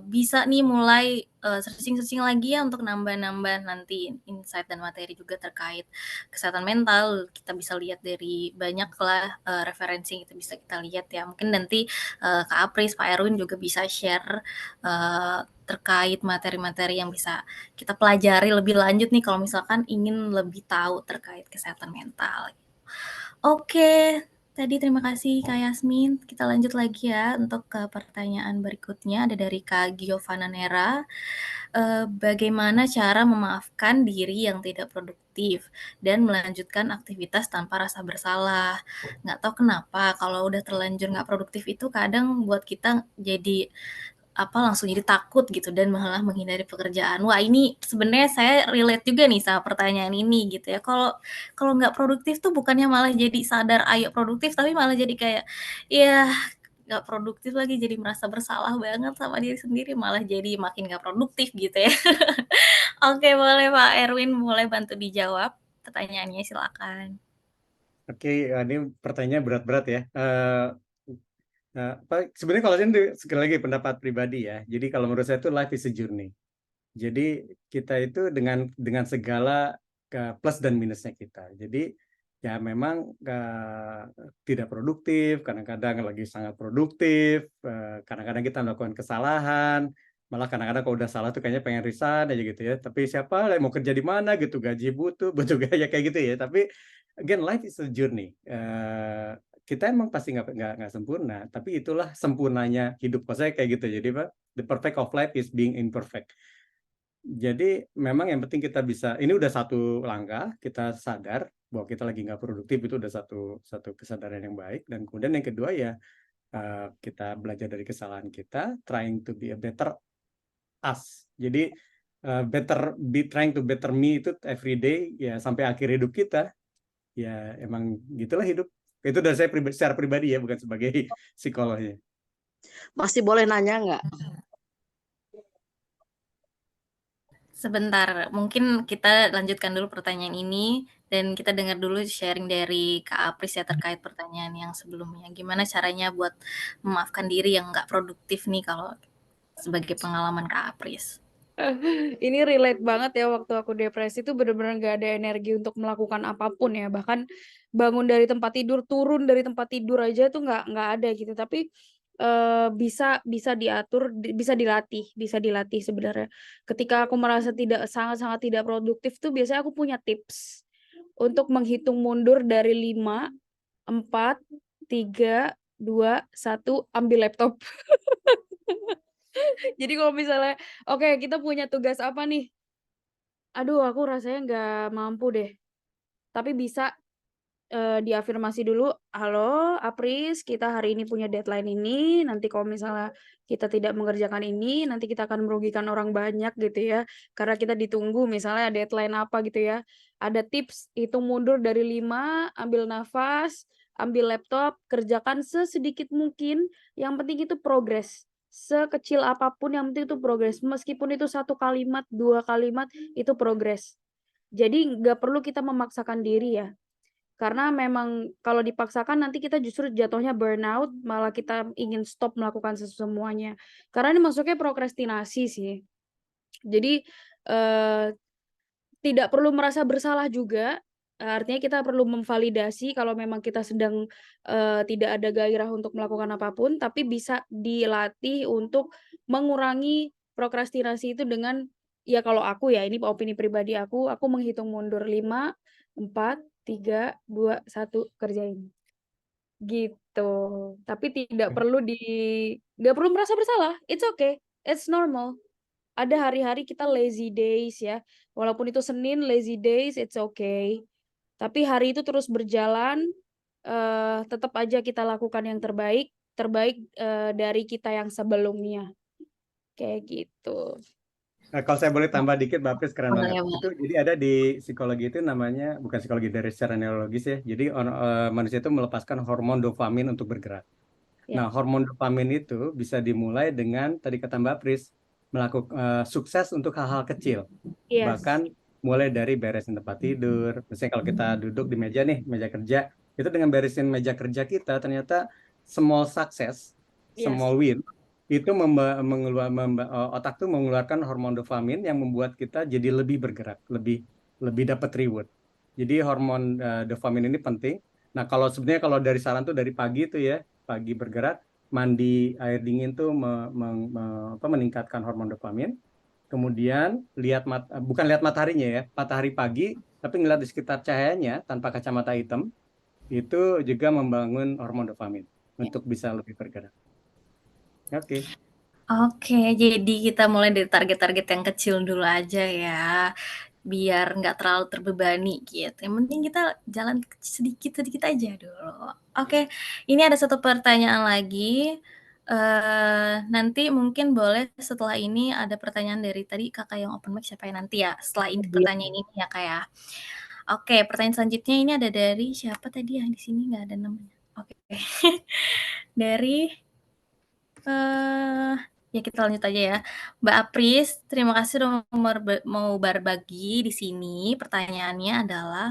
bisa nih mulai searching lagi ya untuk nambah-nambah nanti insight dan materi juga terkait kesehatan mental. Kita bisa lihat dari banyak lah referensi yang bisa kita lihat ya. Mungkin nanti Kak Apris, Pak Erwin juga bisa share terkait materi-materi yang bisa kita pelajari lebih lanjut nih kalau misalkan ingin lebih tahu terkait kesehatan mental. Oke, tadi terima kasih Kak Yasmin. Kita lanjut lagi ya untuk ke pertanyaan berikutnya, ada dari Kak Giovanna Nera. Bagaimana cara memaafkan diri yang tidak produktif dan melanjutkan aktivitas tanpa rasa bersalah? Nggak tahu kenapa kalau udah terlanjur nggak produktif itu kadang buat kita jadi langsung jadi takut gitu dan malah menghindari pekerjaan. Wah, ini sebenarnya saya relate juga nih sama pertanyaan ini gitu ya. Kalau nggak produktif tuh bukannya malah jadi sadar ayo produktif, tapi malah jadi kayak ya nggak produktif lagi, jadi merasa bersalah banget sama diri sendiri, malah jadi makin nggak produktif gitu ya. Oke, boleh Pak Erwin mulai bantu dijawab pertanyaannya, silakan.
Oke, ini pertanyaannya berat-berat ya. Sebenarnya kalau saya sekali lagi pendapat pribadi ya. Jadi kalau menurut saya itu life is a journey. Jadi kita itu dengan segala plus dan minusnya kita. Jadi ya memang tidak produktif, kadang-kadang lagi sangat produktif, kadang-kadang kita melakukan kesalahan, malah kadang-kadang kalau udah salah tuh kayaknya pengen resign aja gitu ya. Tapi siapa lah mau kerja di mana gitu, gaji butuh gaya kayak gitu ya. Tapi again life is a journey. kita emang pasti nggak sempurna, tapi itulah sempurnanya hidup. Kalau saya kayak gitu. Jadi Pak, the perfect of life is being imperfect. Jadi memang yang penting kita bisa, ini udah satu langkah, kita sadar bahwa kita lagi nggak produktif, itu udah satu kesadaran yang baik. Dan kemudian yang kedua ya, kita belajar dari kesalahan kita, trying to be a better us. Jadi trying to better me itu every day ya sampai akhir hidup kita. Ya emang gitulah hidup. Itu dari saya secara pribadi ya, bukan sebagai psikolognya.
Masih boleh nanya nggak?
Sebentar, mungkin kita lanjutkan dulu pertanyaan ini dan kita dengar dulu sharing dari Kak Apris ya terkait pertanyaan yang sebelumnya. Gimana caranya buat memaafkan diri yang nggak produktif nih kalau sebagai pengalaman Kak Apris?
Ini relate banget ya, waktu aku depresi tuh bener-bener gak ada energi untuk melakukan apapun ya. Bahkan bangun dari tempat tidur, turun dari tempat tidur aja tuh nggak ada gitu. Tapi bisa diatur, bisa dilatih sebenarnya. Ketika aku merasa sangat-sangat tidak produktif tuh biasanya aku punya tips untuk menghitung mundur dari 5, 4, 3, 2, 1, ambil laptop. Jadi kalau misalnya, oke kita punya tugas apa nih? Aduh aku rasanya nggak mampu deh. Tapi bisa diafirmasi dulu, "Halo Apris, kita hari ini punya deadline ini, nanti kalau misalnya kita tidak mengerjakan ini, nanti kita akan merugikan orang banyak," gitu ya. Karena kita ditunggu misalnya deadline apa gitu ya. Ada tips, hitung mundur dari 5, ambil nafas, ambil laptop, kerjakan sesedikit mungkin, yang penting itu progres. Sekecil apapun yang penting itu progres, meskipun itu 1 kalimat, 2 kalimat, itu progres. Jadi nggak perlu kita memaksakan diri ya. Karena memang kalau dipaksakan nanti kita justru jatuhnya burnout, malah kita ingin stop melakukan semuanya. Karena ini masuknya prokrastinasi sih. Jadi, tidak perlu merasa bersalah juga, artinya kita perlu memvalidasi kalau memang kita sedang, tidak ada gairah untuk melakukan apapun, tapi bisa dilatih untuk mengurangi prokrastinasi itu dengan, ya kalau aku ya, ini opini pribadi aku menghitung mundur 5, 4, 3, 2, 1, kerjain. Gitu. Tapi nggak perlu merasa bersalah, it's okay, it's normal. Ada hari-hari kita lazy days ya, walaupun itu Senin lazy days, it's okay. Tapi hari itu terus berjalan, tetap aja kita lakukan yang terbaik, dari kita yang sebelumnya, kayak gitu.
Nah, kalau saya boleh tambah dikit, Mbak Apris keren banget.
Boleh, Mbak.
Itu jadi ada di psikologi itu namanya, bukan psikologi dari secara neurologis ya. Jadi manusia itu melepaskan hormon dopamin untuk bergerak.
Ya.
Nah, hormon dopamin itu bisa dimulai dengan tadi kata Mbak Apris melakukan sukses untuk hal-hal kecil.
Yes.
Bahkan mulai dari beresin tempat tidur. Misalnya kalau kita duduk di meja nih, meja kerja, itu dengan beresin meja kerja kita ternyata small success,
Yes.
small win itu otak tuh mengeluarkan hormon dopamin yang membuat kita jadi lebih bergerak, lebih dapat reward. Jadi hormon dopamin ini penting. Nah, sebenarnya kalau dari saran tuh dari pagi tuh ya, pagi bergerak, mandi air dingin tuh meningkatkan hormon dopamin. Kemudian bukan lihat mataharinya ya, matahari pagi, tapi ngeliat di sekitar cahayanya tanpa kacamata hitam, itu juga membangun hormon dopamin untuk bisa lebih bergerak. Oke.
Oke, jadi kita mulai dari target-target yang kecil dulu aja ya, biar nggak terlalu terbebani gitu. Yang penting kita jalan sedikit-sedikit aja dulu. Oke, ini ada satu pertanyaan lagi. Nanti mungkin boleh setelah ini ada pertanyaan dari tadi Kakak yang open mic siapa ya nanti ya, setelah ini pertanyaan ini ya Kak ya. Oke, pertanyaan selanjutnya ini ada dari siapa tadi yang di sini nggak ada namanya. Oke, dari ya kita lanjut aja ya. Mbak Apris, terima kasih udah mau berbagi di sini. Pertanyaannya adalah,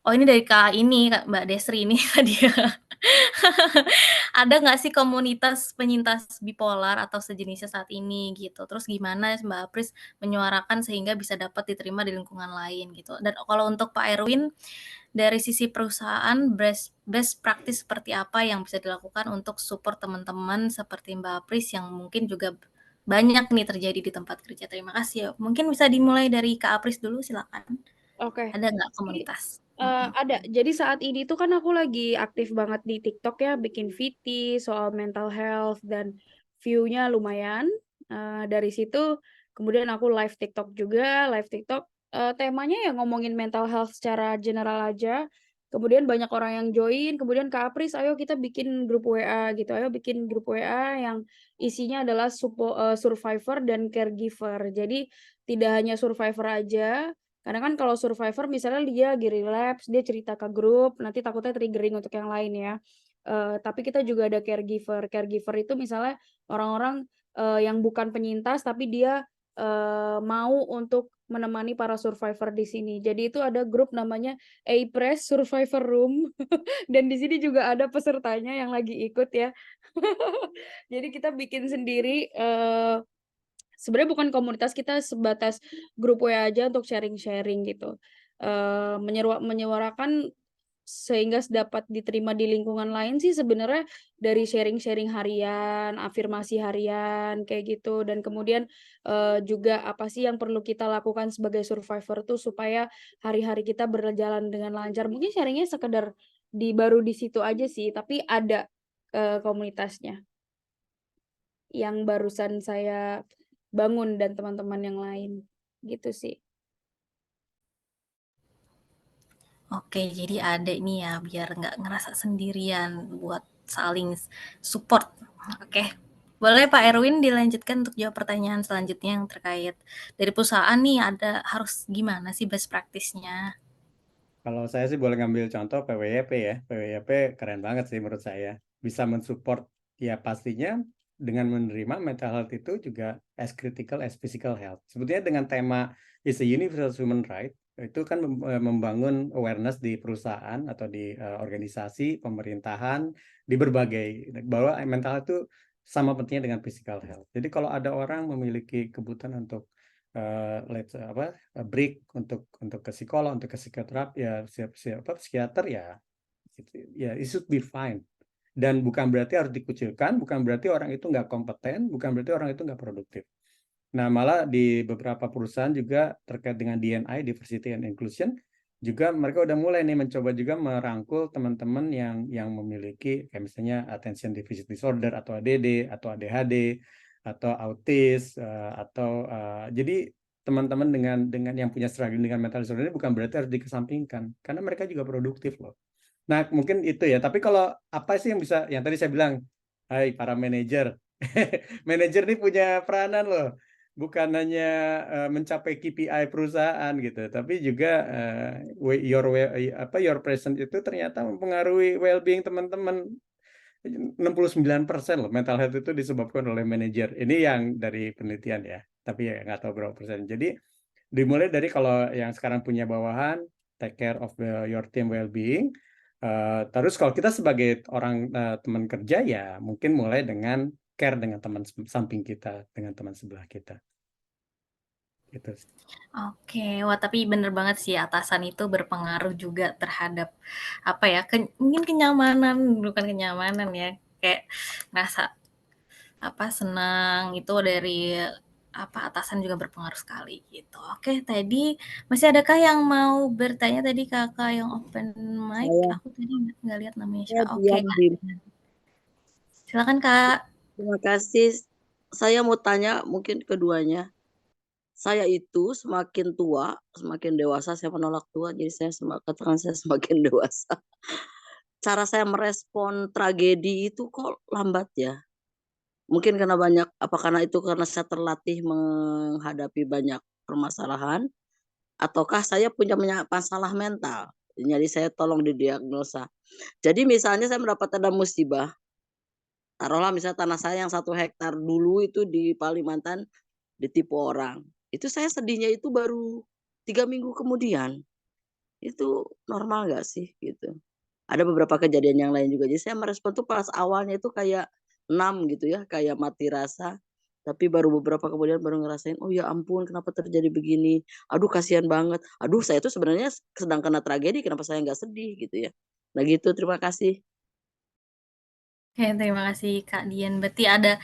ini dari Mbak Desri ini tadi ya. Ada nggak sih komunitas penyintas bipolar atau sejenisnya saat ini gitu? Terus gimana Mbak Apris menyuarakan sehingga bisa dapat diterima di lingkungan lain gitu? Dan kalau untuk Pak Erwin, dari sisi perusahaan best practice seperti apa yang bisa dilakukan untuk support teman-teman seperti Mbak Apris yang mungkin juga banyak nih terjadi di tempat kerja. Terima kasih ya. Mungkin bisa dimulai dari Kak Apris dulu, silakan.
Oke.
Ada nggak komunitas?
Ada. Jadi saat ini tuh kan aku lagi aktif banget di TikTok ya, bikin VT soal mental health dan view-nya lumayan. Dari situ kemudian aku live TikTok juga, live TikTok temanya ya ngomongin mental health secara general aja. Kemudian banyak orang yang join, kemudian Kak Apris, ayo kita bikin grup WA gitu. Ayo bikin grup WA yang isinya adalah survivor dan caregiver. Jadi tidak hanya survivor aja, karena kan kalau survivor misalnya dia lagi relapse, dia cerita ke grup, nanti takutnya triggering untuk yang lain ya. Tapi kita juga ada caregiver. Caregiver itu misalnya orang-orang yang bukan penyintas tapi dia mau untuk menemani para survivor di sini. Jadi itu ada grup namanya A-Press Survivor Room dan di sini juga ada pesertanya yang lagi ikut ya. Jadi kita bikin sendiri sebenarnya bukan komunitas, kita sebatas grup WA aja untuk sharing-sharing gitu. Menyuarakan sehingga dapat diterima di lingkungan lain sih sebenarnya dari sharing-sharing harian, afirmasi harian kayak gitu dan kemudian juga apa sih yang perlu kita lakukan sebagai survivor tuh supaya hari-hari kita berjalan dengan lancar. Mungkin sharingnya sekedar baru di situ aja sih, tapi ada komunitasnya yang barusan saya bangun dan teman-teman yang lain gitu sih.
Oke, jadi ada ini ya biar nggak ngerasa sendirian buat saling support. Oke, boleh Pak Erwin dilanjutkan untuk jawab pertanyaan selanjutnya yang terkait dari perusahaan nih ada harus gimana sih best practice-nya?
Kalau saya sih boleh ngambil contoh PWYP ya. PWYP keren banget sih menurut saya. Bisa mensupport ya pastinya dengan menerima mental health itu juga as critical as physical health. Sebetulnya dengan tema is a universal human right itu kan membangun awareness di perusahaan atau di organisasi pemerintahan di berbagai bahwa mental health itu sama pentingnya dengan physical health. Jadi kalau ada orang memiliki kebutuhan untuk break untuk ke psikolog, untuk ke psikiater ya psikiater ya it should be fine. Dan bukan berarti harus dikucilkan, bukan berarti orang itu nggak kompeten, bukan berarti orang itu nggak produktif. Nah, malah di beberapa perusahaan juga terkait dengan D&I, Diversity and Inclusion, juga mereka udah mulai nih mencoba juga merangkul teman-teman yang memiliki kayak misalnya attention deficit disorder atau ADD atau ADHD atau autis atau jadi teman-teman dengan yang punya struggling dengan mental disorder ini bukan berarti harus dikesampingkan karena mereka juga produktif loh. Nah, mungkin itu ya. Tapi kalau apa sih yang bisa yang tadi saya bilang, hai para manajer. Manajer ini punya peranan loh. Bukan hanya mencapai KPI perusahaan gitu, tapi juga your presence itu ternyata mempengaruhi well-being teman-teman. 69% loh mental health itu disebabkan oleh manajer. Ini yang dari penelitian ya, tapi ya nggak tahu berapa persen. Jadi dimulai dari kalau yang sekarang punya bawahan, take care of your team well-being. Terus kalau kita sebagai orang teman kerja ya mungkin mulai dengan care dengan teman samping kita, dengan teman sebelah kita. Gitu.
Oke, wah tapi bener banget sih atasan itu berpengaruh juga terhadap apa ya, mungkin kenyamanan, bukan kenyamanan ya, kayak ngerasa apa senang itu dari apa atasan juga berpengaruh sekali gitu. Oke, tadi masih adakah yang mau bertanya tadi kakak yang open mic?
Saya,
Aku tadi nggak lihat namanya
saya
siapa. Oke,
diam di.
silakan kak.
Terima kasih. Saya mau tanya mungkin keduanya. Saya itu semakin tua, semakin dewasa, saya menolak tua, jadi saya katakan saya semakin dewasa. Cara saya merespon tragedi itu kok lambat ya. Mungkin karena karena saya terlatih menghadapi banyak permasalahan, ataukah saya punya masalah mental. Jadi saya tolong didiagnosa. Jadi misalnya saya mendapat ada musibah, taruhlah misalnya tanah saya yang 1 hektar dulu itu di Kalimantan ditipu orang. Itu saya sedihnya itu baru 3 minggu kemudian. Itu normal nggak sih gitu? Ada beberapa kejadian yang lain juga. Jadi saya merespon tuh pas awalnya itu kayak numb gitu ya, kayak mati rasa. Tapi baru beberapa kemudian baru ngerasain, oh ya ampun kenapa terjadi begini. Aduh kasihan banget. Aduh saya tuh sebenarnya sedang kena tragedi, kenapa saya nggak sedih gitu ya. Nah gitu, terima kasih.
Oke, terima kasih Kak Dian. Berarti ada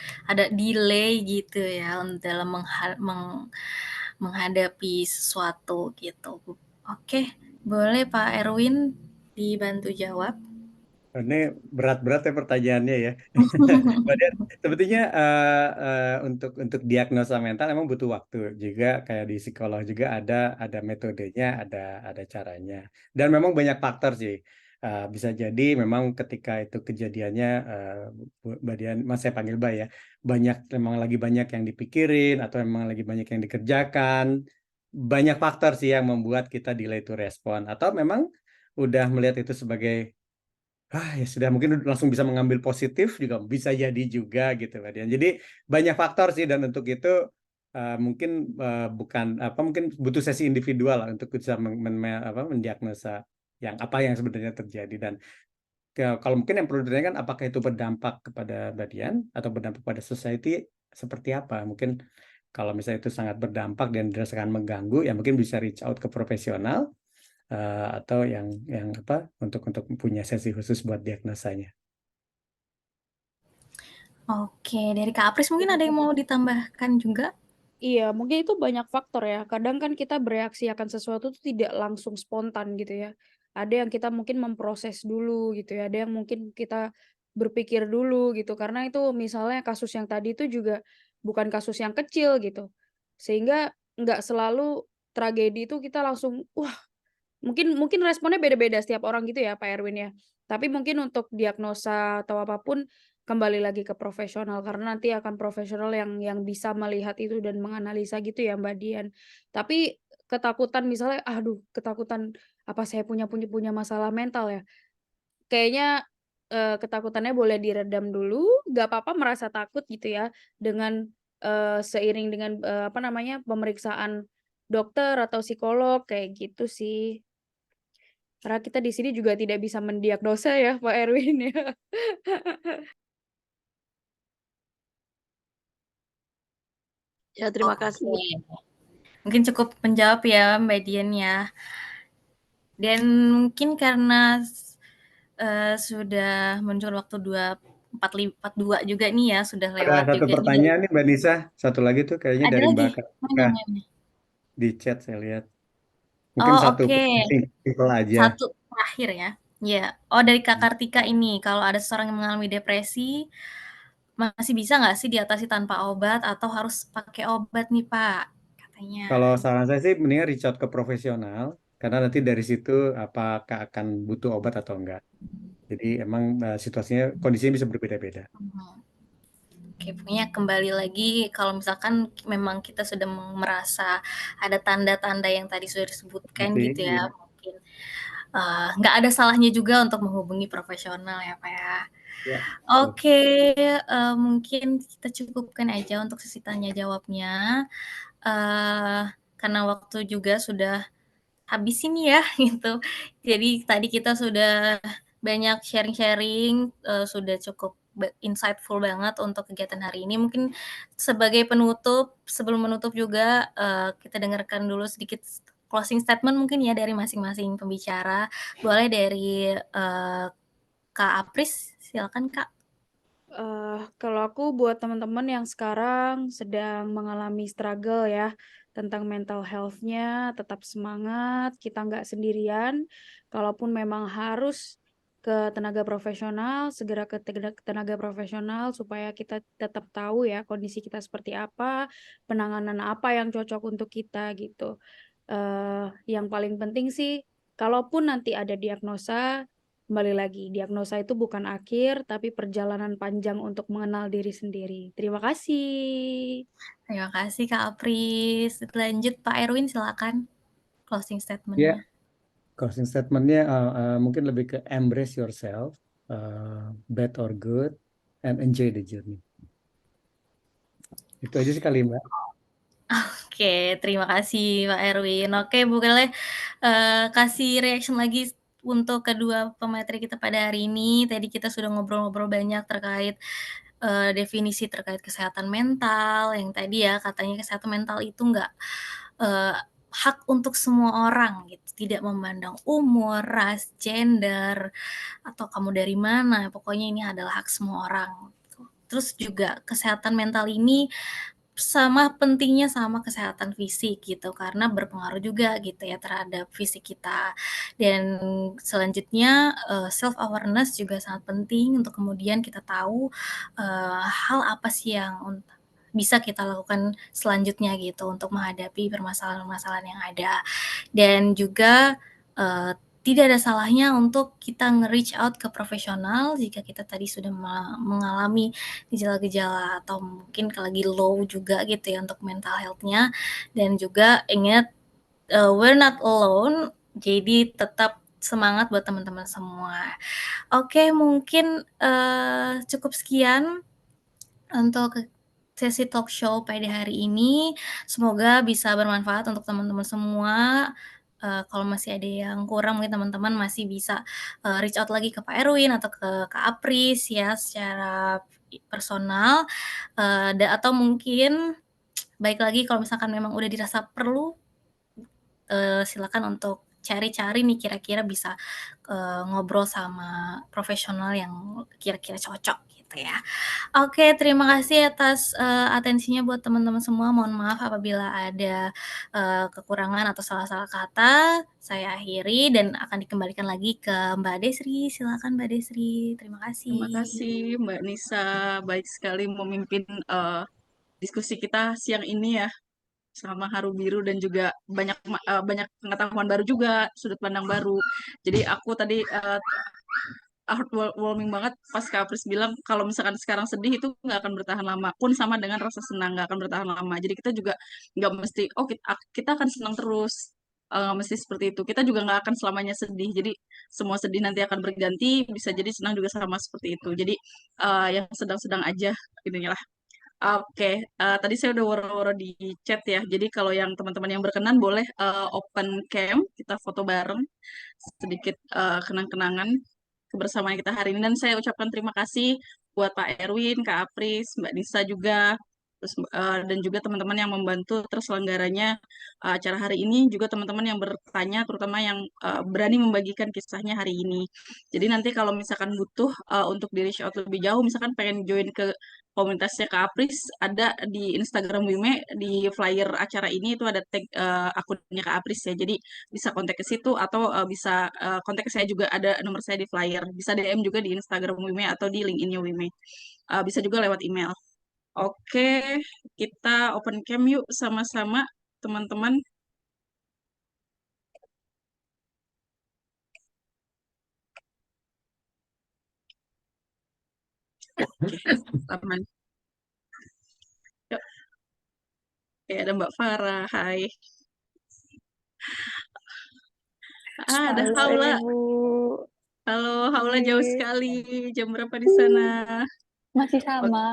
delay gitu ya dalam menghadapi sesuatu gitu. Oke, Boleh Pak Erwin dibantu jawab.
Ini berat-berat ya pertanyaannya ya. Kemudian sebetulnya untuk diagnosa mental emang butuh waktu juga, kayak di psikolog juga ada metodenya, ada caranya. Dan memang banyak faktor sih. Bisa jadi memang ketika itu kejadiannya, Mas saya panggil Mbak ya, memang lagi banyak yang dipikirin atau memang lagi banyak yang dikerjakan. Banyak faktor sih yang membuat kita delay to respond, atau memang udah melihat itu sebagai ya sudah, mungkin langsung bisa mengambil positif juga bisa jadi juga gitu Mbak Dian. Jadi banyak faktor sih, dan untuk itu mungkin bukan mungkin butuh sesi individual lah untuk bisa mendiagnosa apa yang sebenarnya terjadi. Dan kalau mungkin yang perlu ditanyakan, apakah itu berdampak kepada Mbak Dian atau berdampak pada society seperti apa? Mungkin kalau misalnya itu sangat berdampak dan dirasakan mengganggu, ya mungkin bisa reach out ke profesional, atau yang untuk punya sesi khusus buat diagnosanya.
Oke, dari Kak Apris mungkin ada yang mau ditambahkan juga?
Iya, mungkin itu banyak faktor ya. Kadang kan kita bereaksi akan sesuatu tuh tidak langsung spontan gitu ya. Ada yang kita mungkin memproses dulu gitu ya. Ada yang mungkin kita berpikir dulu gitu. Karena itu misalnya kasus yang tadi itu juga bukan kasus yang kecil gitu. Sehingga nggak selalu tragedi itu kita langsung, wah, mungkin responnya beda-beda setiap orang gitu ya Pak Erwin ya. Tapi mungkin untuk diagnosa atau apapun kembali lagi ke profesional, karena nanti akan profesional yang bisa melihat itu dan menganalisa gitu ya Mbak Dian. Tapi ketakutan misalnya, aduh ketakutan apa saya punya masalah mental ya, kayaknya, ketakutannya boleh diredam dulu, nggak apa-apa merasa takut gitu ya, dengan, seiring dengan, apa namanya, pemeriksaan dokter atau psikolog, kayak gitu sih. Karena kita di sini juga tidak bisa mendiagnosa ya Pak Erwin ya.
Ya, terima
Oke,
kasih.
mungkin cukup menjawab ya Mbak Dian ya. Dan mungkin karena sudah muncul waktu 2:42 juga nih ya, sudah
Ada
lewat
satu
juga nih.
pertanyaan nih Mbak Nisa, satu lagi tuh kayaknya
Ada
dari
lagi?
Mbak
Mana
Kartika
mana?
di chat saya lihat. Mungkin
Oh
satu
oke,
simpel aja.
satu terakhir ya. Ya, oh dari Kak
Hmm.
Kartika ini, kalau ada seseorang yang mengalami depresi, masih bisa nggak sih diatasi tanpa obat atau harus pakai obat nih Pak? Katanya.
Kalau saran saya sih mendingan reach out ke profesional, karena nanti dari situ apakah akan butuh obat atau enggak. Jadi emang kondisinya bisa berbeda-beda.
Oke, pokoknya kembali lagi kalau misalkan memang kita sudah merasa ada tanda-tanda yang tadi sudah disebutkan gitu ya,
Ya.
mungkin nggak ada salahnya juga untuk menghubungi profesional ya Pak ya.
Ya.
Oke, mungkin kita cukupkan aja untuk sesi tanya jawabnya. Karena waktu juga sudah habis ini ya gitu. Jadi tadi kita sudah banyak sharing-sharing, sudah cukup insightful banget untuk kegiatan hari ini. Mungkin sebagai penutup, sebelum menutup juga, kita dengarkan dulu sedikit closing statement mungkin ya dari masing-masing pembicara. Boleh dari, Kak Apris, silakan Kak.
Kalau aku buat teman-teman yang sekarang sedang mengalami struggle ya, tentang mental health-nya, tetap semangat, kita nggak sendirian. Kalaupun memang harus ke tenaga profesional, segera ke tenaga profesional supaya kita tetap tahu ya kondisi kita seperti apa, penanganan apa yang cocok untuk kita gitu. Yang paling penting sih, kalaupun nanti ada diagnosa, kembali lagi, diagnosa itu bukan akhir, tapi perjalanan panjang untuk mengenal diri sendiri. Terima kasih.
Terima kasih Kak Apris. Lanjut Pak Erwin silakan closing
Ya,
statement-nya.
closing statement-nya mungkin lebih ke embrace yourself, bad or good, and enjoy the journey. Itu aja sih kali Mbak.
Oke, terima kasih Pak Erwin. Oke, boleh kasih reaction lagi untuk kedua pemateri kita pada hari ini. Tadi kita sudah ngobrol-ngobrol banyak terkait definisi terkait kesehatan mental. Yang tadi ya katanya kesehatan mental itu nggak eh, hak untuk semua orang gitu, tidak memandang umur, ras, gender, atau kamu dari mana. Pokoknya ini adalah hak semua orang. Terus juga kesehatan mental ini sama pentingnya sama kesehatan fisik gitu, karena berpengaruh juga gitu ya terhadap fisik kita. Dan selanjutnya, self awareness juga sangat penting untuk kemudian kita tahu, hal apa sih yang bisa kita lakukan selanjutnya gitu untuk menghadapi permasalahan-permasalahan yang ada. Dan juga, tidak ada salahnya untuk kita nge-reach out ke profesional jika kita tadi sudah mengalami gejala-gejala atau mungkin lagi low juga gitu ya untuk mental health-nya. Dan juga ingat, we're not alone, jadi tetap semangat buat teman-teman semua. Oke, mungkin, cukup sekian untuk sesi talk show pada hari ini. Semoga bisa bermanfaat untuk teman-teman semua. Kalau masih ada yang kurang mungkin teman-teman masih bisa, reach out lagi ke Pak Erwin atau ke Kak Apris ya secara personal, atau mungkin baik lagi kalau misalkan memang udah dirasa perlu, silakan untuk cari-cari nih kira-kira bisa, ngobrol sama profesional yang kira-kira cocok gitu ya. Oke, terima kasih atas, atensinya buat teman-teman semua. Mohon maaf apabila ada, kekurangan atau salah-salah kata. Saya akhiri dan akan dikembalikan lagi ke Mbak Desri. Silakan Mbak Desri. Terima
Terima
kasih.
kasih Mbak Nisa, baik sekali memimpin diskusi kita siang ini ya, sama Haru Biru dan juga banyak pengetahuan baru juga, sudut pandang baru. Jadi aku tadi heartwarming banget pas Kak Apris bilang kalau misalkan sekarang sedih itu nggak akan bertahan lama, pun sama dengan rasa senang nggak akan bertahan lama. Jadi kita juga nggak mesti kita akan senang terus. Nggak mesti seperti itu. Kita juga nggak akan selamanya sedih. Jadi semua sedih nanti akan berganti. Bisa jadi senang juga sama seperti itu. Jadi yang sedang-sedang aja ininya lah. Oke, tadi saya udah woro-woro di chat ya. Jadi kalau yang teman-teman yang berkenan boleh open cam, kita foto bareng sedikit kenang-kenangan kebersamaan kita hari ini. Dan saya ucapkan terima kasih buat Pak Erwin, Kak Apris, Mbak Nisa juga, terus dan juga teman-teman yang membantu terselenggaranya acara hari ini, juga teman-teman yang bertanya, terutama yang berani membagikan kisahnya hari ini. Jadi nanti kalau misalkan butuh untuk di reach out lebih jauh, misalkan pengen join ke komunitasnya Kak Apris, ada di Instagram Wime, di flyer acara ini itu ada tag akunnya Kak Apris ya. Jadi bisa kontak ke situ atau bisa kontak ke saya juga, ada nomor saya di flyer. Bisa DM juga di Instagram Wime atau di LinkedIn-nya Wime. Bisa juga lewat email. Oke, kita open cam yuk sama-sama teman-teman. Oke, aman. Yuk. Oke, ada Mbak Farah. Hai. Ada
Halo
Haula.
Ibu.
Halo, Haula jauh
Hai.
sekali. Jam berapa di sana?
Masih sama.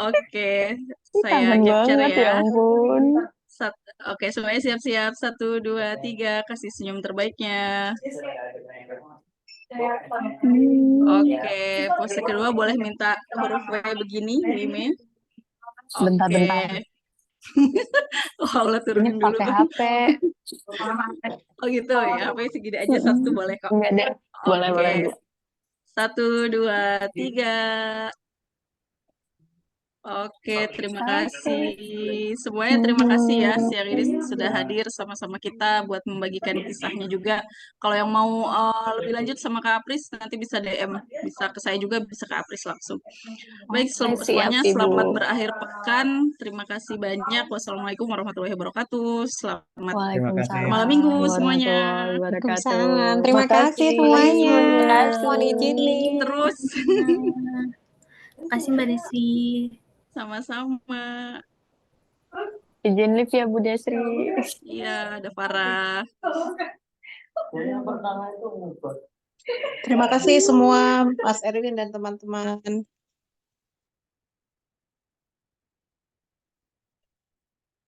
Oke, saya
Kangen
capture
banget ya
ya.
ampun.
Oke, semuanya siap-siap. 1, 2, 3. Kasih senyum terbaiknya. Oke, pose kedua boleh minta huruf W begini, Wime.
Bentar-bentar.
Oke. Haula
Ini
turunin dulu.
pakai HP.
Oh gitu ya, HP segini aja satu boleh kok.
Enggak deh. Boleh, boleh,
Oke,
Bu.
1, 2, 3. Oke, terima kasih. Semuanya terima kasih ya siang ini sudah hadir sama-sama kita buat membagikan kisahnya juga. Kalau yang mau lebih lanjut sama Kak Apris nanti bisa DM, bisa ke saya juga, bisa ke Apris langsung. Baik,
Siap,
semuanya
Ibu.
selamat berakhir pekan. Terima kasih banyak. Wassalamualaikum warahmatullahi wabarakatuh. Selamat
Waalaikumsalam
malam minggu semuanya.
warahmatullahi wabarakatuh.
Waalaikumsalam. Terima kasih
Makasih.
semuanya.
Makasih.
Mohon izin nih.
Terus
Terima kasih Mbak Desri.
sama-sama.
Izin live ya Bu Desri.
Iya, ada Farah.
Terima kasih semua Mas Erwin dan teman-teman.